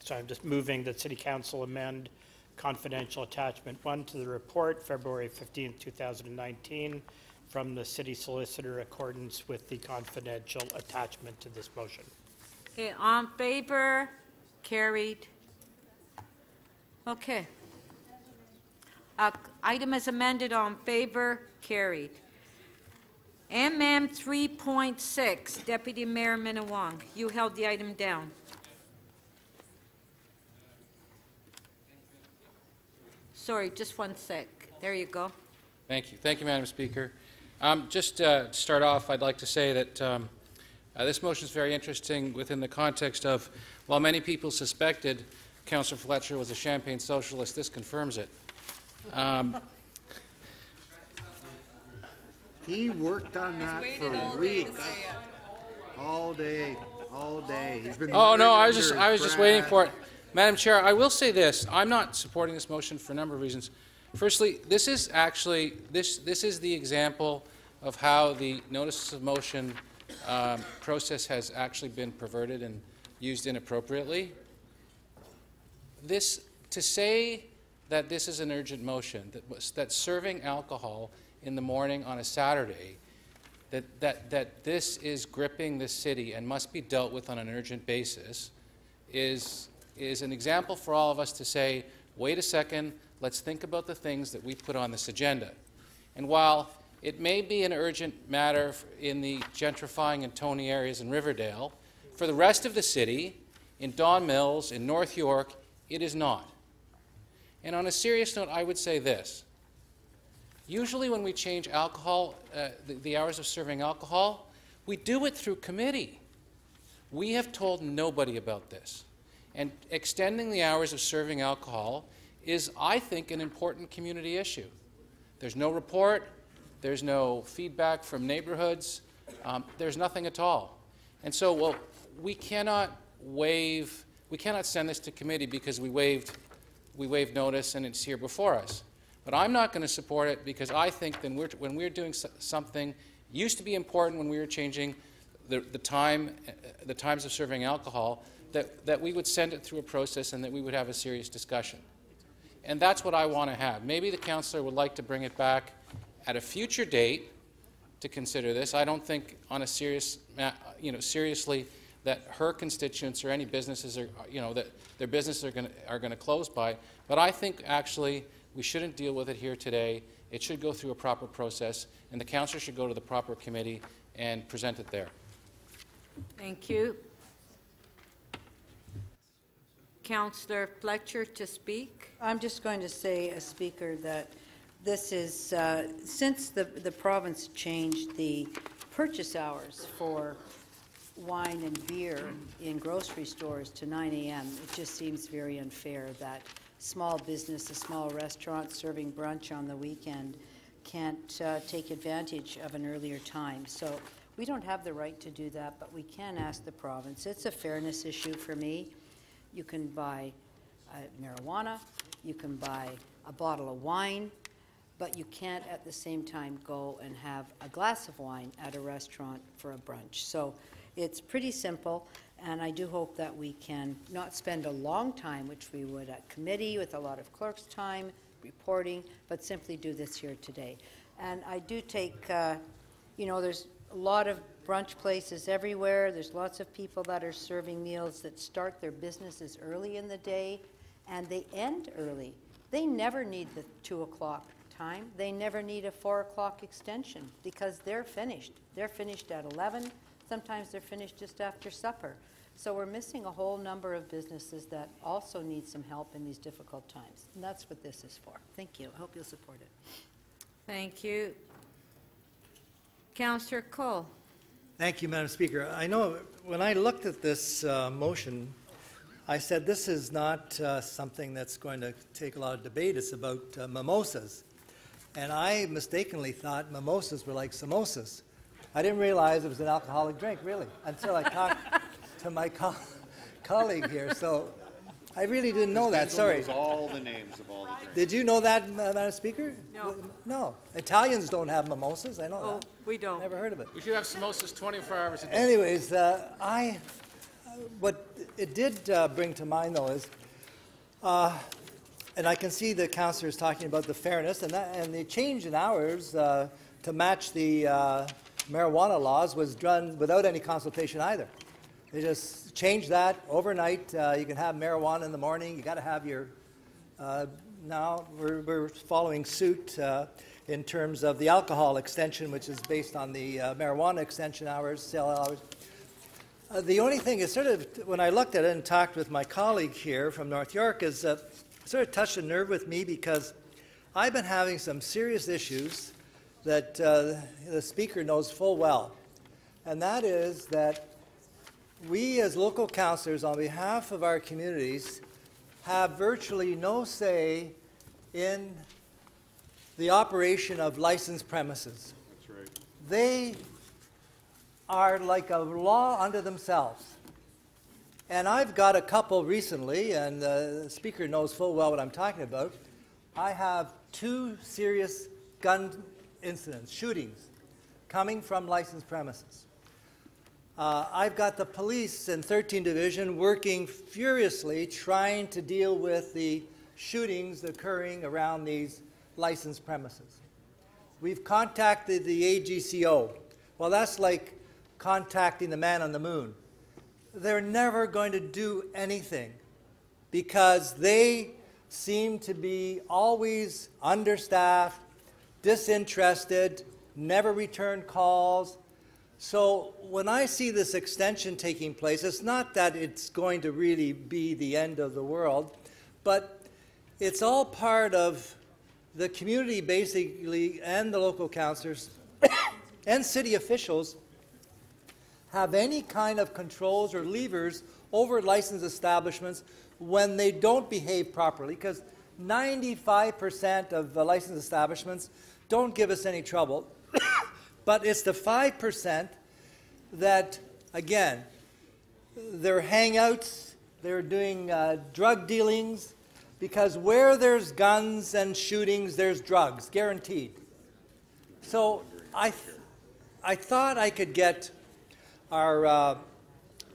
Speaker 20: So I'm just moving that City Council amend confidential attachment 1 to the report, February 15, 2019, from the City Solicitor, accordance with the confidential attachment to this motion.
Speaker 1: Okay, on favor, carried. Okay. Item is amended, on favor, carried. MM 3.6, Deputy Mayor Minawong, you held the item down. Sorry, just 1 sec. There you go.
Speaker 5: Thank you. Thank you, Madam Speaker. Just to start off, I'd like to say that this motion is very interesting within the context of, while many people suspected Councillor Fletcher was a Champagne socialist, this confirms it.
Speaker 19: He worked on that for weeks. All day, all day. He's been
Speaker 5: oh no, I was just waiting for it. Madam Chair, I will say this. I'm not supporting this motion for a number of reasons. Firstly, this is actually this is the example of how the notice of motion process has actually been perverted and used inappropriately. To say that this is an urgent motion, that serving alcohol in the morning on a Saturday, that this is gripping the city and must be dealt with on an urgent basis is an example for all of us to say, wait a second, let's think about the things that we put on this agenda. And while it may be an urgent matter in the gentrifying and Tony areas in Riverdale, for the rest of the city, in Don Mills, in North York, it is not. And on a serious note, I would say this. Usually when we change alcohol, the hours of serving alcohol, we do it through committee. We have told nobody about this. And extending the hours of serving alcohol is, I think, an important community issue. There's no report, there's no feedback from neighborhoods, there's nothing at all. And so, well, we cannot send this to committee because we waived notice and it's here before us. But I'm not going to support it because I think that when we're doing something used to be important when we were changing the times of serving alcohol, that we would send it through a process and that we would have a serious discussion. And that's what I want to have. Maybe the councillor would like to bring it back at a future date to consider this. I don't think on a seriously that her constituents or any businesses are, that their businesses are going to close by. But I think actually we shouldn't deal with it here today. It should go through a proper process, and the councillor should go to the proper committee and present it there.
Speaker 1: Thank you. Councillor Fletcher to speak.
Speaker 14: I'm just going to say, Speaker, that this is, since the province changed the purchase hours for wine and beer in grocery stores to 9 a.m., it just seems very unfair that small business, a small restaurant serving brunch on the weekend can't take advantage of an earlier time. So we don't have the right to do that, but we can ask the province. It's a fairness issue for me. You can buy marijuana, you can buy a bottle of wine, but you can't at the same time go and have a glass of wine at a restaurant for a brunch. So it's pretty simple, and I do hope that we can not spend a long time, which we would at committee with a lot of clerk's time, reporting, but simply do this here today. And I do take, there's a lot of brunch places everywhere. There's lots of people that are serving meals that start their businesses early in the day, and they end early. They never need the 2 o'clock time. They never need a 4 o'clock extension because they're finished. They're finished at 11. Sometimes they're finished just after supper. So we're missing a whole number of businesses that also need some help in these difficult times. And that's what this is for. Thank you. I hope you'll support it.
Speaker 1: Thank you. Councillor Cole.
Speaker 16: Thank you, Madam Speaker. I know when I looked at this motion, I said this is not something that's going to take a lot of debate. It's about mimosas. And I mistakenly thought mimosas were like samosas. I didn't realize it was an alcoholic drink, really, until I talked to my colleague here. So I really didn't know that. Sorry.
Speaker 6: Knows all the names of all the drinks.
Speaker 16: Did you know that, Madam Speaker?
Speaker 1: No.
Speaker 16: No. Italians don't have mimosas. I know that.
Speaker 1: We don't.
Speaker 16: Never heard of it.
Speaker 5: We should have samosas 24 hours a day.
Speaker 16: Anyways, what it did bring to mind, though, is, and I can see the councillors talking about the fairness, and the change in hours to match the marijuana laws was done without any consultation either. They just changed that overnight. You can have marijuana in the morning. You got to have your. Now we're following suit in terms of the alcohol extension, which is based on the marijuana extension hours, sale hours. The only thing is sort of, when I looked at it and talked with my colleague here from North York, is sort of touched a nerve with me because I've been having some serious issues that the Speaker knows full well. And that is that we as local councillors on behalf of our communities have virtually no say in the operation of licensed premises.
Speaker 6: That's right.
Speaker 16: They are like a law unto themselves. And I've got a couple recently, and the Speaker knows full well what I'm talking about. I have 2 serious gun incidents, shootings, coming from licensed premises. I've got the police in 13th Division working furiously trying to deal with the shootings occurring around these licensed premises. We've contacted the AGCO. Well, that's like contacting the man on the moon. They're never going to do anything because they seem to be always understaffed, disinterested, never return calls. So when I see this extension taking place, it's not that it's going to really be the end of the world, but it's all part of the community basically, and the local councillors and city officials have any kind of controls or levers over licensed establishments when they don't behave properly, because 95% of the licensed establishments don't give us any trouble. But it's the 5% that, again, they're hangouts, they're doing drug dealings, because where there's guns and shootings, there's drugs, guaranteed. So I thought I could get our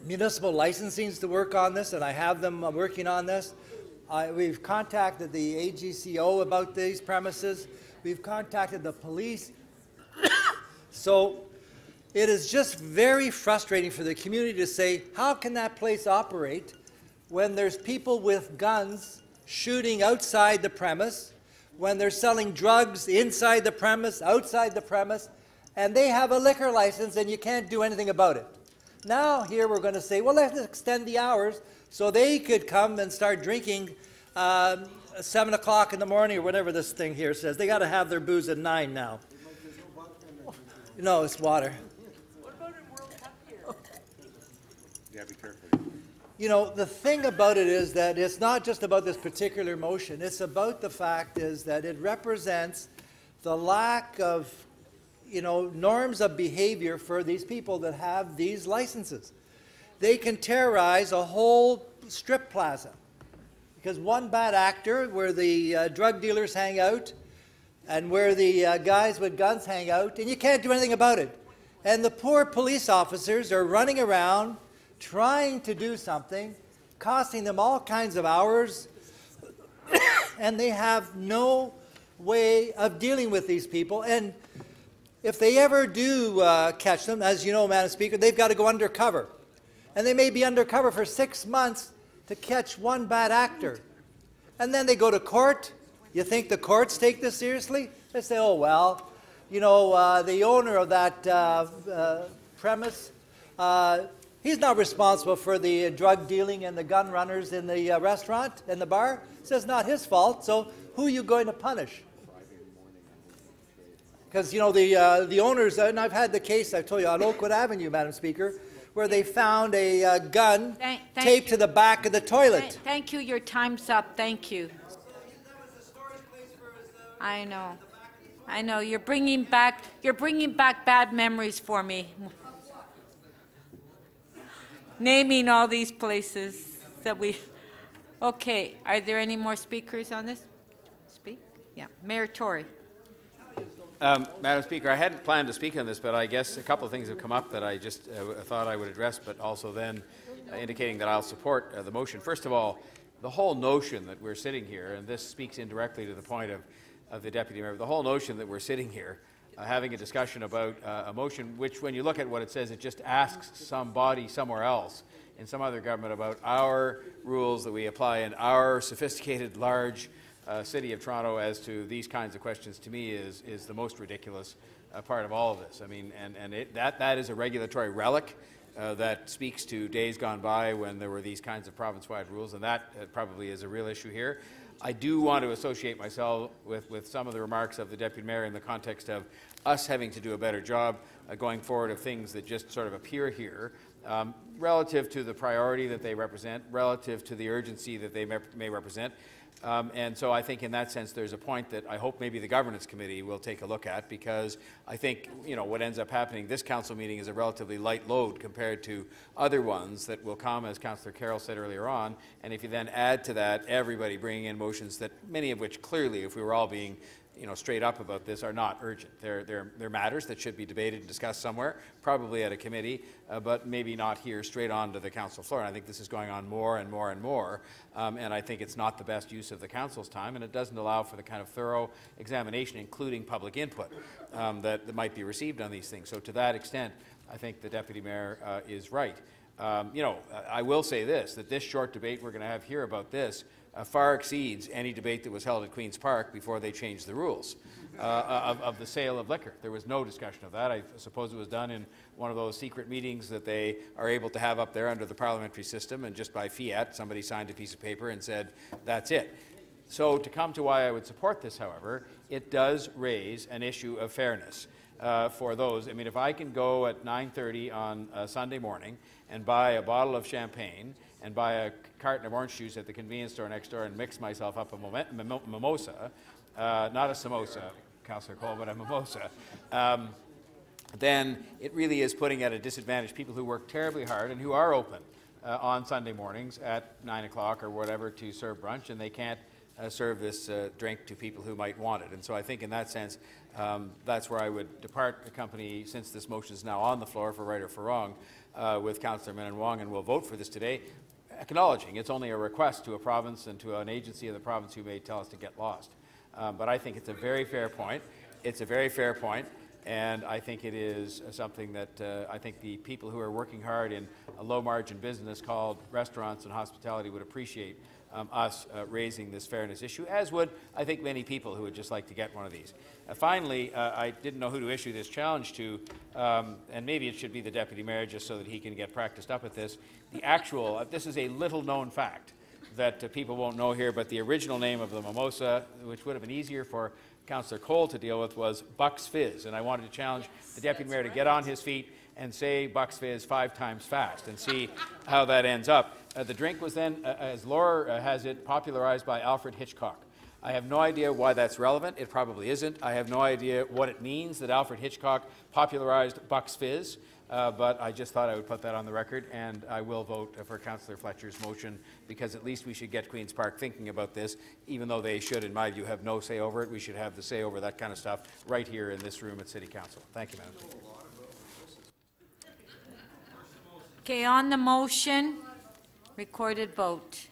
Speaker 16: municipal licensings to work on this, and I have them working on this. We've contacted the AGCO about these premises. We've contacted the police. So it is just very frustrating for the community to say, how can that place operate when there's people with guns shooting outside the premise, when they're selling drugs inside the premise, outside the premise, and they have a liquor license and you can't do anything about it. Now here we're going to say, well, let's extend the hours so they could come and start drinking 7 o'clock in the morning or whatever this thing here says. They got to have their booze at 9 now. No, it's water.
Speaker 8: What about in World Cup here?
Speaker 6: Yeah, be careful.
Speaker 16: You know, the thing about it is that it's not just about this particular motion. It's about the fact is that it represents the lack of, you know, norms of behavior for these people that have these licenses. They can terrorize a whole strip plaza because one bad actor where the drug dealers hang out and where the guys with guns hang out, and you can't do anything about it. And the poor police officers are running around trying to do something, costing them all kinds of hours, and they have no way of dealing with these people. And if they ever do catch them, as you know, Madam Speaker, they've got to go undercover. And they may be undercover for 6 months to catch one bad actor. And then they go to court. You think the courts take this seriously? They say, oh, well, you know, the owner of that premise, he's not responsible for the drug dealing and the gun runners in the restaurant and the bar. So it's not his fault. So who are you going to punish? Because, you know, the owners, and I've had the case, I've told you, on Oakwood Avenue, Madam Speaker, where they found a gun taped to the back of the toilet.
Speaker 1: Thank you. Your time's up. Thank you. I know. I know. You're bringing back bad memories for me. Naming all these places that we... Okay. Are there any more speakers on this? Speak? Yeah. Mayor Tory.
Speaker 21: Madam Speaker, I hadn't planned to speak on this, but I guess a couple of things have come up that I just thought I would address, but also then indicating that I'll support the motion. First of all, the whole notion that we're sitting here, and this speaks indirectly to the point of the Deputy Mayor, the whole notion that we're sitting here having a discussion about a motion which, when you look at what it says, it just asks somebody somewhere else in some other government about our rules that we apply in our sophisticated, large City of Toronto as to these kinds of questions, to me is the most ridiculous part of all of this. I mean, that is a regulatory relic that speaks to days gone by when there were these kinds of province-wide rules, and that probably is a real issue here. I do want to associate myself with some of the remarks of the Deputy Mayor in the context of us having to do a better job going forward of things that just sort of appear here, relative to the priority that they represent, relative to the urgency that they may represent. And so I think in that sense there's a point that I hope maybe the Governance Committee will take a look at, because I think, you know, what ends up happening, this council meeting is a relatively light load compared to other ones that will come, as Councillor Carroll said earlier on, and if you then add to that everybody bringing in motions that many of which clearly, if we were all being straight up about this are not urgent. They're matters that should be debated and discussed somewhere, probably at a committee, but maybe not here straight on to the council floor. And I think this is going on more and more and more, and I think it's not the best use of the council's time, and it doesn't allow for the kind of thorough examination, including public input, that might be received on these things. So to that extent, I think the Deputy Mayor is right. I will say this, that this short debate we're going to have here about this far exceeds any debate that was held at Queen's Park before they changed the rules of the sale of liquor. There was no discussion of that. I suppose it was done in one of those secret meetings that they are able to have up there under the parliamentary system, and just by fiat, somebody signed a piece of paper and said, that's it. So to come to why I would support this, however, it does raise an issue of fairness for those. I mean, if I can go at 9:30 on a Sunday morning and buy a bottle of champagne and buy a carton of orange juice at the convenience store next door and mix myself up a mimosa, not a samosa, Councillor Cole, but a mimosa, then it really is putting at a disadvantage people who work terribly hard and who are open on Sunday mornings at 9 o'clock or whatever to serve brunch, and they can't serve this drink to people who might want it. And so I think in that sense, that's where I would depart the company, since this motion is now on the floor, for right or for wrong, with Councillor Menon Wong, and we'll vote for this today, acknowledging it's only a request to a province and to an agency of the province who may tell us to get lost. But I think it's a very fair point. It's a very fair point, and I think it is something that I think the people who are working hard in a low-margin business called restaurants and hospitality would appreciate us raising this fairness issue, as would, I think, many people who would just like to get one of these. Finally, I didn't know who to issue this challenge to, and maybe it should be the Deputy Mayor, just so that he can get practiced up at this. The actual, this is a little-known fact that people won't know here, but the original name of the mimosa, which would have been easier for Councillor Cole to deal with, was Bucks Fizz, and I wanted to challenge the Deputy Mayor to get on his feet and say Bucks Fizz 5 times fast and see how that ends up. The drink was then, as Laura has it, popularized by Alfred Hitchcock. I have no idea why that's relevant. It probably isn't. I have no idea what it means that Alfred Hitchcock popularized Bucks Fizz, but I just thought I would put that on the record, and I will vote for Councillor Fletcher's motion, because at least we should get Queen's Park thinking about this, even though they should, in my view, have no say over it. We should have the say over that kind of stuff right here in this room at City Council. Thank you, Madam Speaker.
Speaker 1: Okay, on the motion, recorded vote.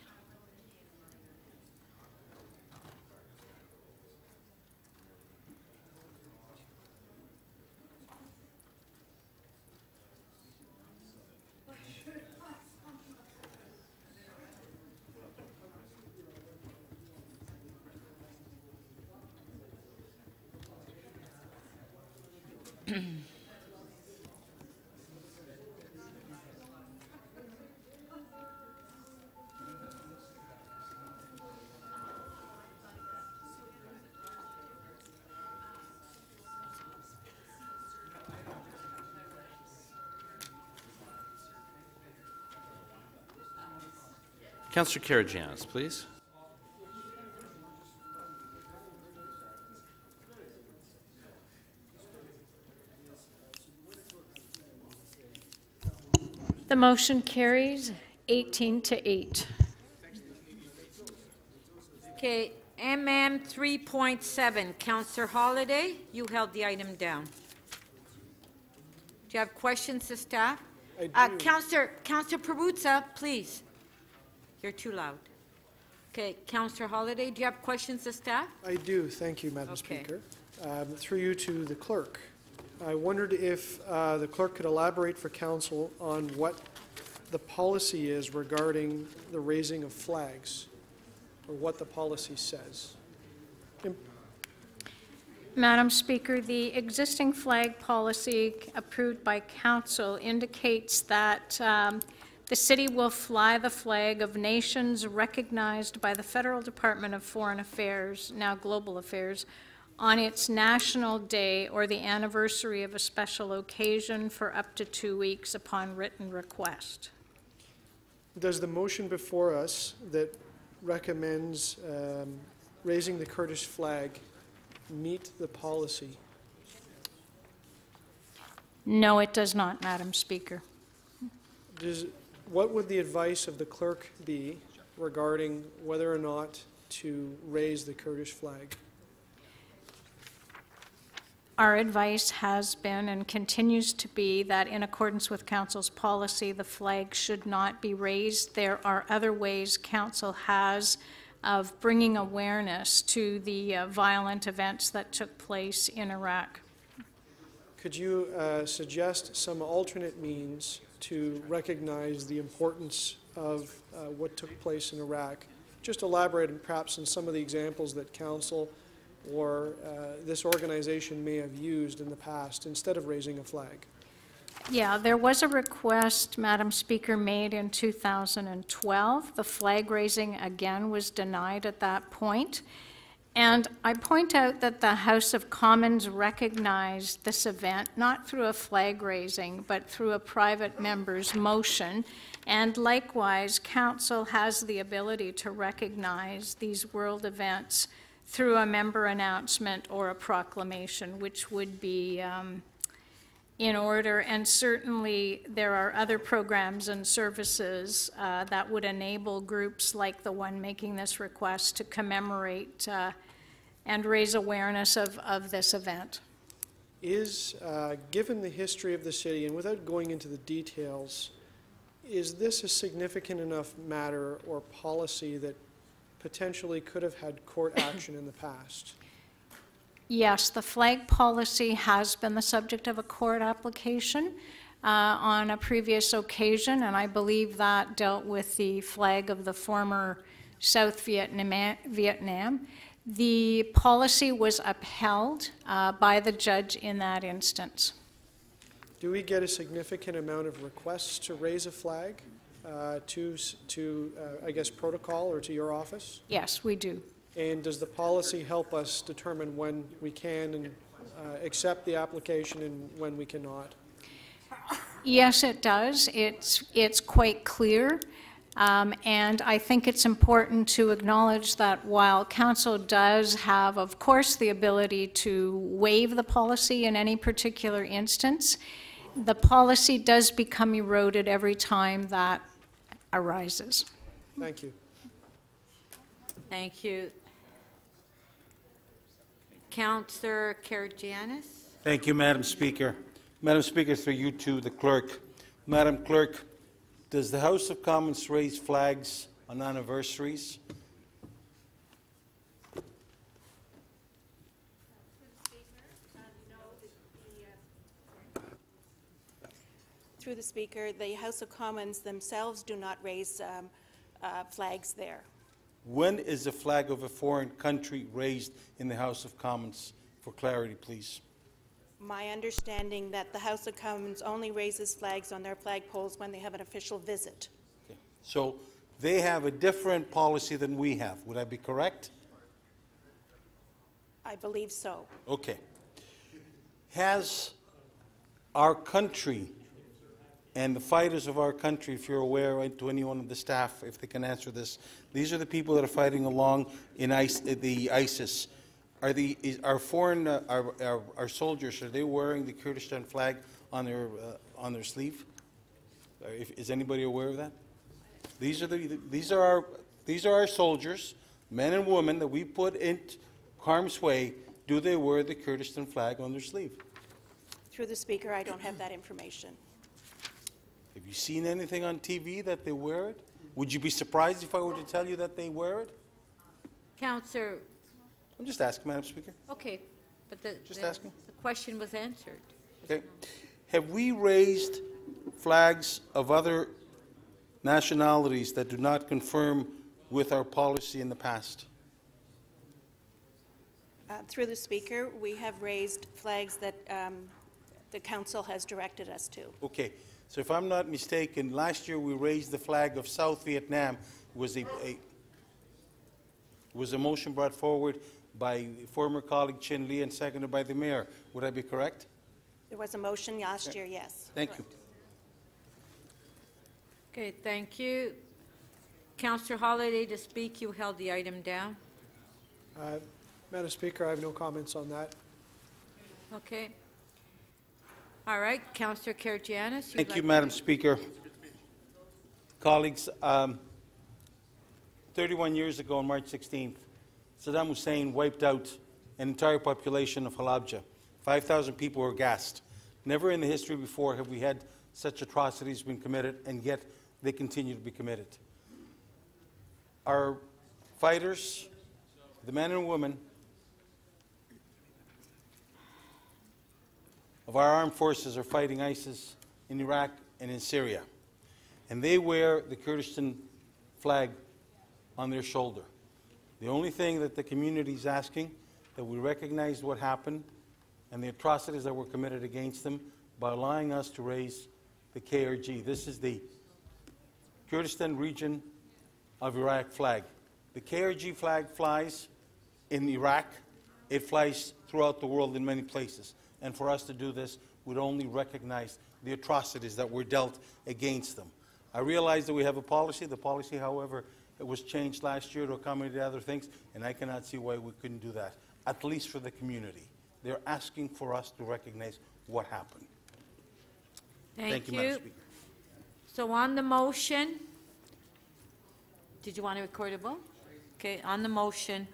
Speaker 10: Councillor Karygiannis, please.
Speaker 11: The motion carries 18-8.
Speaker 1: Okay, MM 3.7, Councillor Holliday, you held the item down. Do you have questions to staff?
Speaker 13: I do.
Speaker 1: Councillor Perruzza, please. You're too loud. Okay, Councillor Holliday, do you have questions to staff?
Speaker 13: I do. Thank you, Madam Speaker. Through you to the clerk. I wondered if the clerk could elaborate for council on what the policy is regarding the raising of flags, or what the policy says.
Speaker 11: Madam Speaker, the existing flag policy approved by Council indicates that the City will fly the flag of nations recognized by the Federal Department of Foreign Affairs, now Global Affairs, on its National Day or the anniversary of a special occasion for up to 2 weeks upon written request.
Speaker 13: Does the motion before us that recommends raising the Kurdish flag meet the policy?
Speaker 11: No, it does not, Madam Speaker.
Speaker 13: What would the advice of the clerk be regarding whether or not to raise the Kurdish flag?
Speaker 11: Our advice has been and continues to be that in accordance with Council's policy, the flag should not be raised. There are other ways Council has of bringing awareness to the violent events that took place in Iraq.
Speaker 13: Could you suggest some alternate means to recognize the importance of what took place in Iraq? Just elaborate perhaps on some of the examples that Council or this organization may have used in the past instead of raising a flag.
Speaker 11: Yeah, there was a request, Madam Speaker, made in 2012. The flag raising again was denied at that point. And I point out that the House of Commons recognized this event not through a flag raising, but through a private member's motion. And likewise, Council has the ability to recognize these world events through a member announcement or a proclamation, which would be in order. And certainly there are other programs and services that would enable groups like the one making this request to commemorate and raise awareness of this event.
Speaker 13: Is, given the history of the city, and without going into the details, is this a significant enough matter or policy that potentially could have had court action in the past?
Speaker 11: Yes, the flag policy has been the subject of a court application on a previous occasion, and I believe that dealt with the flag of the former South Vietnam. The policy was upheld by the judge in that instance.
Speaker 13: Do we get a significant amount of requests to raise a flag to I guess, protocol or to your office?
Speaker 11: Yes, we do.
Speaker 13: And does the policy help us determine when we can and accept the application and when we cannot?
Speaker 11: Yes, it does. It's quite clear. And I think it's important to acknowledge that while Council does have, of course, the ability to waive the policy in any particular instance, the policy does become eroded every time that arises.
Speaker 13: Thank you.
Speaker 1: Thank you. Councillor Karygiannis.
Speaker 2: Thank you, Madam Speaker. Madam Speaker, through you to the clerk. Madam Clerk, does the House of Commons raise flags on anniversaries?
Speaker 4: Through the Speaker, the House of Commons themselves do not raise flags there.
Speaker 2: When is the flag of a foreign country raised in the House of Commons? For clarity, please.
Speaker 4: My understanding that the House of Commons only raises flags on their flagpoles when they have an official visit.
Speaker 2: Okay. So they have a different policy than we have. Would I be correct?
Speaker 4: I believe so.
Speaker 2: Okay. Has our country and the fighters of our country, if you're aware, to anyone of the staff, if they can answer this, these are the people that are fighting along in the ISIS. Are foreign our soldiers? Are they wearing the Kurdistan flag on their sleeve? Is anybody aware of that? These are our soldiers, men and women that we put in harm's way. Do they wear the Kurdistan flag on their sleeve?
Speaker 4: Through the Speaker, I don't have that information.
Speaker 2: Have you seen anything on TV that they wear it? Would you be surprised if I were to tell you that they wear it?
Speaker 1: Councillor.
Speaker 2: I'm just asking, Madam Speaker.
Speaker 1: Okay, but the question was answered.
Speaker 2: Okay. Have we raised flags of other nationalities that do not conform with our policy in the past?
Speaker 4: Through the Speaker, we have raised flags that the Council has directed us to.
Speaker 2: Okay. So if I'm not mistaken, last year we raised the flag of South Vietnam. Was a motion brought forward by former colleague Chin Lee and seconded by the mayor. Would I be correct?
Speaker 4: There was a motion last year, yes.
Speaker 2: Thank you.
Speaker 1: Okay, thank you. Councillor Holliday, to speak, you held the item down.
Speaker 13: Madam Speaker, I have no comments on that.
Speaker 1: Okay. All right, Councillor Karygiannis.
Speaker 2: Thank you, Madam Speaker. Colleagues, 31 years ago on March 16th, Saddam Hussein wiped out an entire population of Halabja. 5,000 people were gassed. Never in the history before have we had such atrocities been committed, and yet they continue to be committed. Our fighters, the men and women of our armed forces, are fighting ISIS in Iraq and in Syria. And they wear the Kurdistan flag on their shoulder. The only thing that the community is asking, that we recognize what happened and the atrocities that were committed against them by allowing us to raise the KRG. This is the Kurdistan region of Iraq flag. The KRG flag flies in Iraq. It flies throughout the world in many places. And for us to do this would only recognize the atrocities that were dealt against them. I realize that we have a policy. The policy, however, it was changed last year to accommodate other things, and I cannot see why we couldn't do that, at least for the community. They're asking for us to recognize what happened.
Speaker 1: Thank you,
Speaker 2: Madam Speaker.
Speaker 1: So on the motion, did you want to record a vote? Okay, on the motion,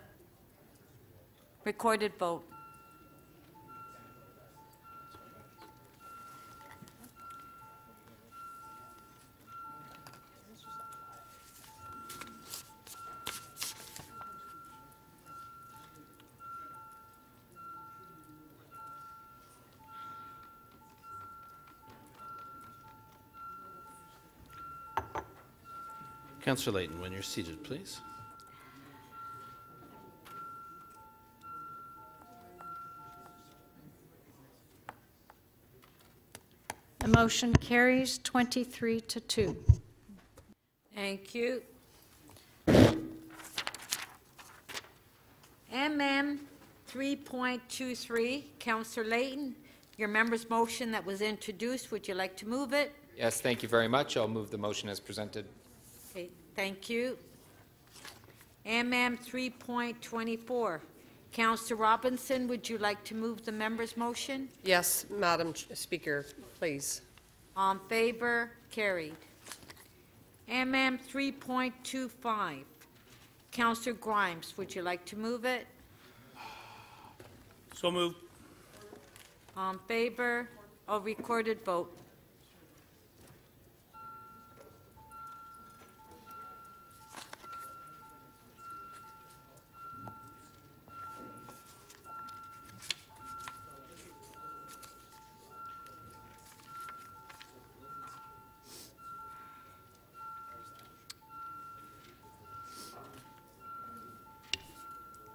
Speaker 1: recorded vote.
Speaker 10: Councillor Layton, when you're seated, please.
Speaker 11: The motion carries 23 to 2.
Speaker 1: Thank you. MM 3.23, Councillor Layton, your member's motion that was introduced, would you like to move it?
Speaker 3: Yes, thank you very much. I'll move the motion as presented.
Speaker 1: Okay, thank you. MM 3.24, Councillor Robinson, would you like to move the member's motion?
Speaker 15: Yes, Madam Speaker, please.
Speaker 1: On favor, carried. MM 3.25, Councillor Grimes, would you like to move it?
Speaker 7: So moved.
Speaker 1: On favor, a recorded vote.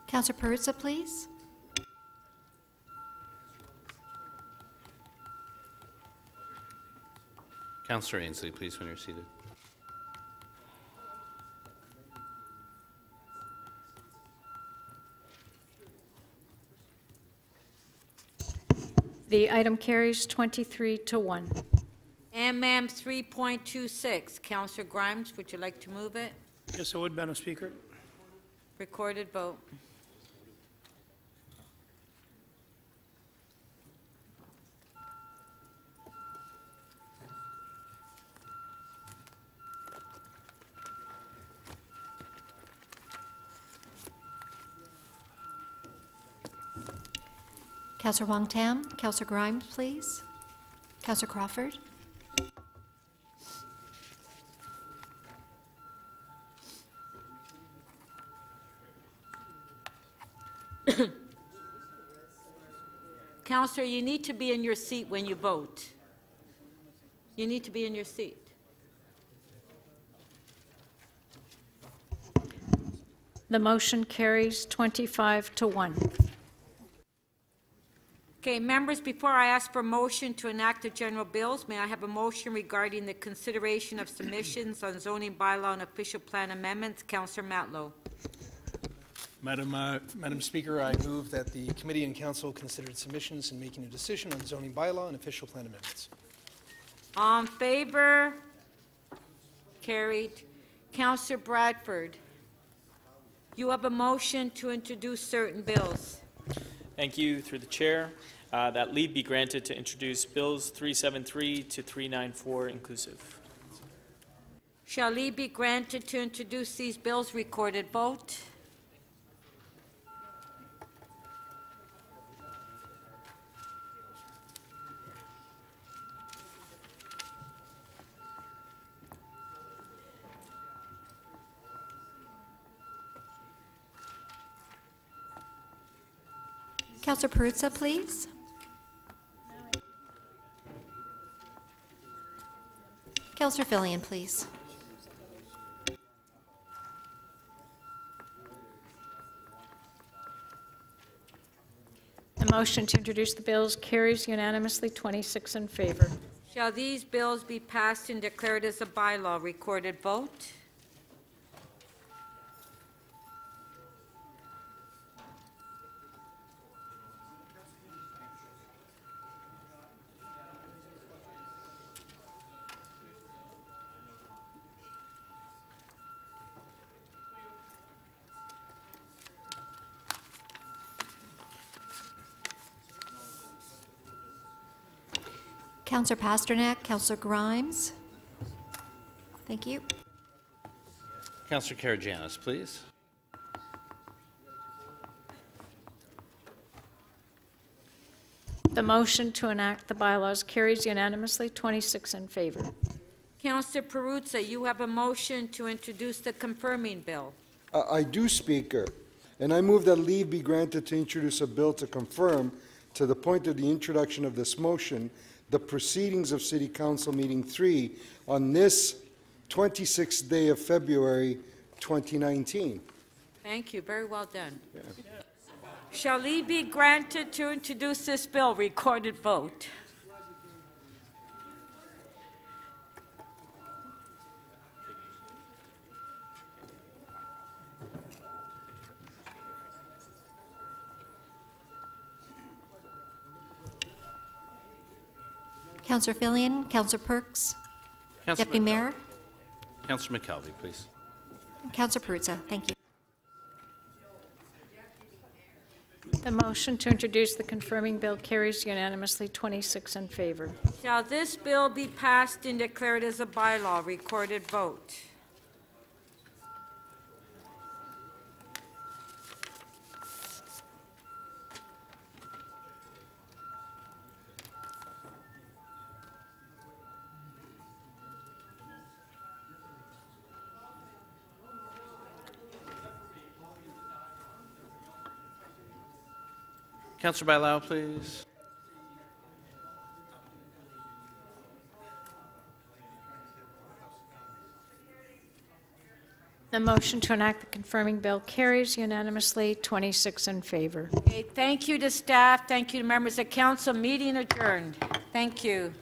Speaker 9: Councillor Perruzza, please.
Speaker 10: Councillor Ainsley, please, when you're seated.
Speaker 11: The item carries 23 to 1.
Speaker 1: MM 3.26, Councillor Grimes, would you like to move it?
Speaker 7: Yes, I would, Madam Speaker.
Speaker 1: Recorded vote.
Speaker 9: Councillor Wong Tam. Councillor Grimes, please. Councillor Crawford.
Speaker 1: Councillor, you need to be in your seat when you vote. You need to be in your seat.
Speaker 11: The motion carries 25 to 1.
Speaker 1: Okay, members, before I ask for a motion to enact the general bills, may I have a motion regarding the consideration of submissions on zoning bylaw and official plan amendments? Councillor Matlow.
Speaker 17: Madam Speaker, I move that the committee and council considered submissions in making a decision on zoning bylaw and official plan amendments.
Speaker 1: On favor? Carried. Councillor Bradford, you have a motion to introduce certain bills.
Speaker 7: Thank you, through the chair. That leave be granted to introduce bills 373 to 394 inclusive.
Speaker 1: Shall leave be granted to introduce these bills? Recorded vote.
Speaker 9: Councillor Perruzza, please. Councillor Fillion, please.
Speaker 11: The motion to introduce the bills carries unanimously, 26 in favor.
Speaker 1: Shall these bills be passed and declared as a bylaw? Recorded vote.
Speaker 9: Councillor Pasternak, Councillor Grimes. Thank you.
Speaker 10: Councillor Karygiannis, please.
Speaker 11: The motion to enact the bylaws carries unanimously, 26 in favor.
Speaker 1: Councillor Perruzza, you have a motion to introduce the confirming bill.
Speaker 12: I do, Speaker, and I move that leave be granted to introduce a bill to confirm, to the point of the introduction of this motion, the proceedings of City Council Meeting 3 on this 26th day of February 2019.
Speaker 1: Thank you. Very well done. Yeah. Shall leave be granted to introduce this bill? Recorded vote.
Speaker 9: Councillor Fillion, Councillor Perks, Deputy Mayor.
Speaker 10: Councillor McKelvey, please.
Speaker 9: Councillor Perruzza, thank you.
Speaker 11: The motion to introduce the confirming bill carries unanimously, 26 in favor.
Speaker 1: Shall this bill be passed and declared as a bylaw? Recorded vote.
Speaker 10: Councillor Bailao, please.
Speaker 11: The motion to enact the confirming bill carries unanimously, 26 in favor.
Speaker 1: Okay, thank you to staff. Thank you to members of council. Meeting adjourned. Thank you.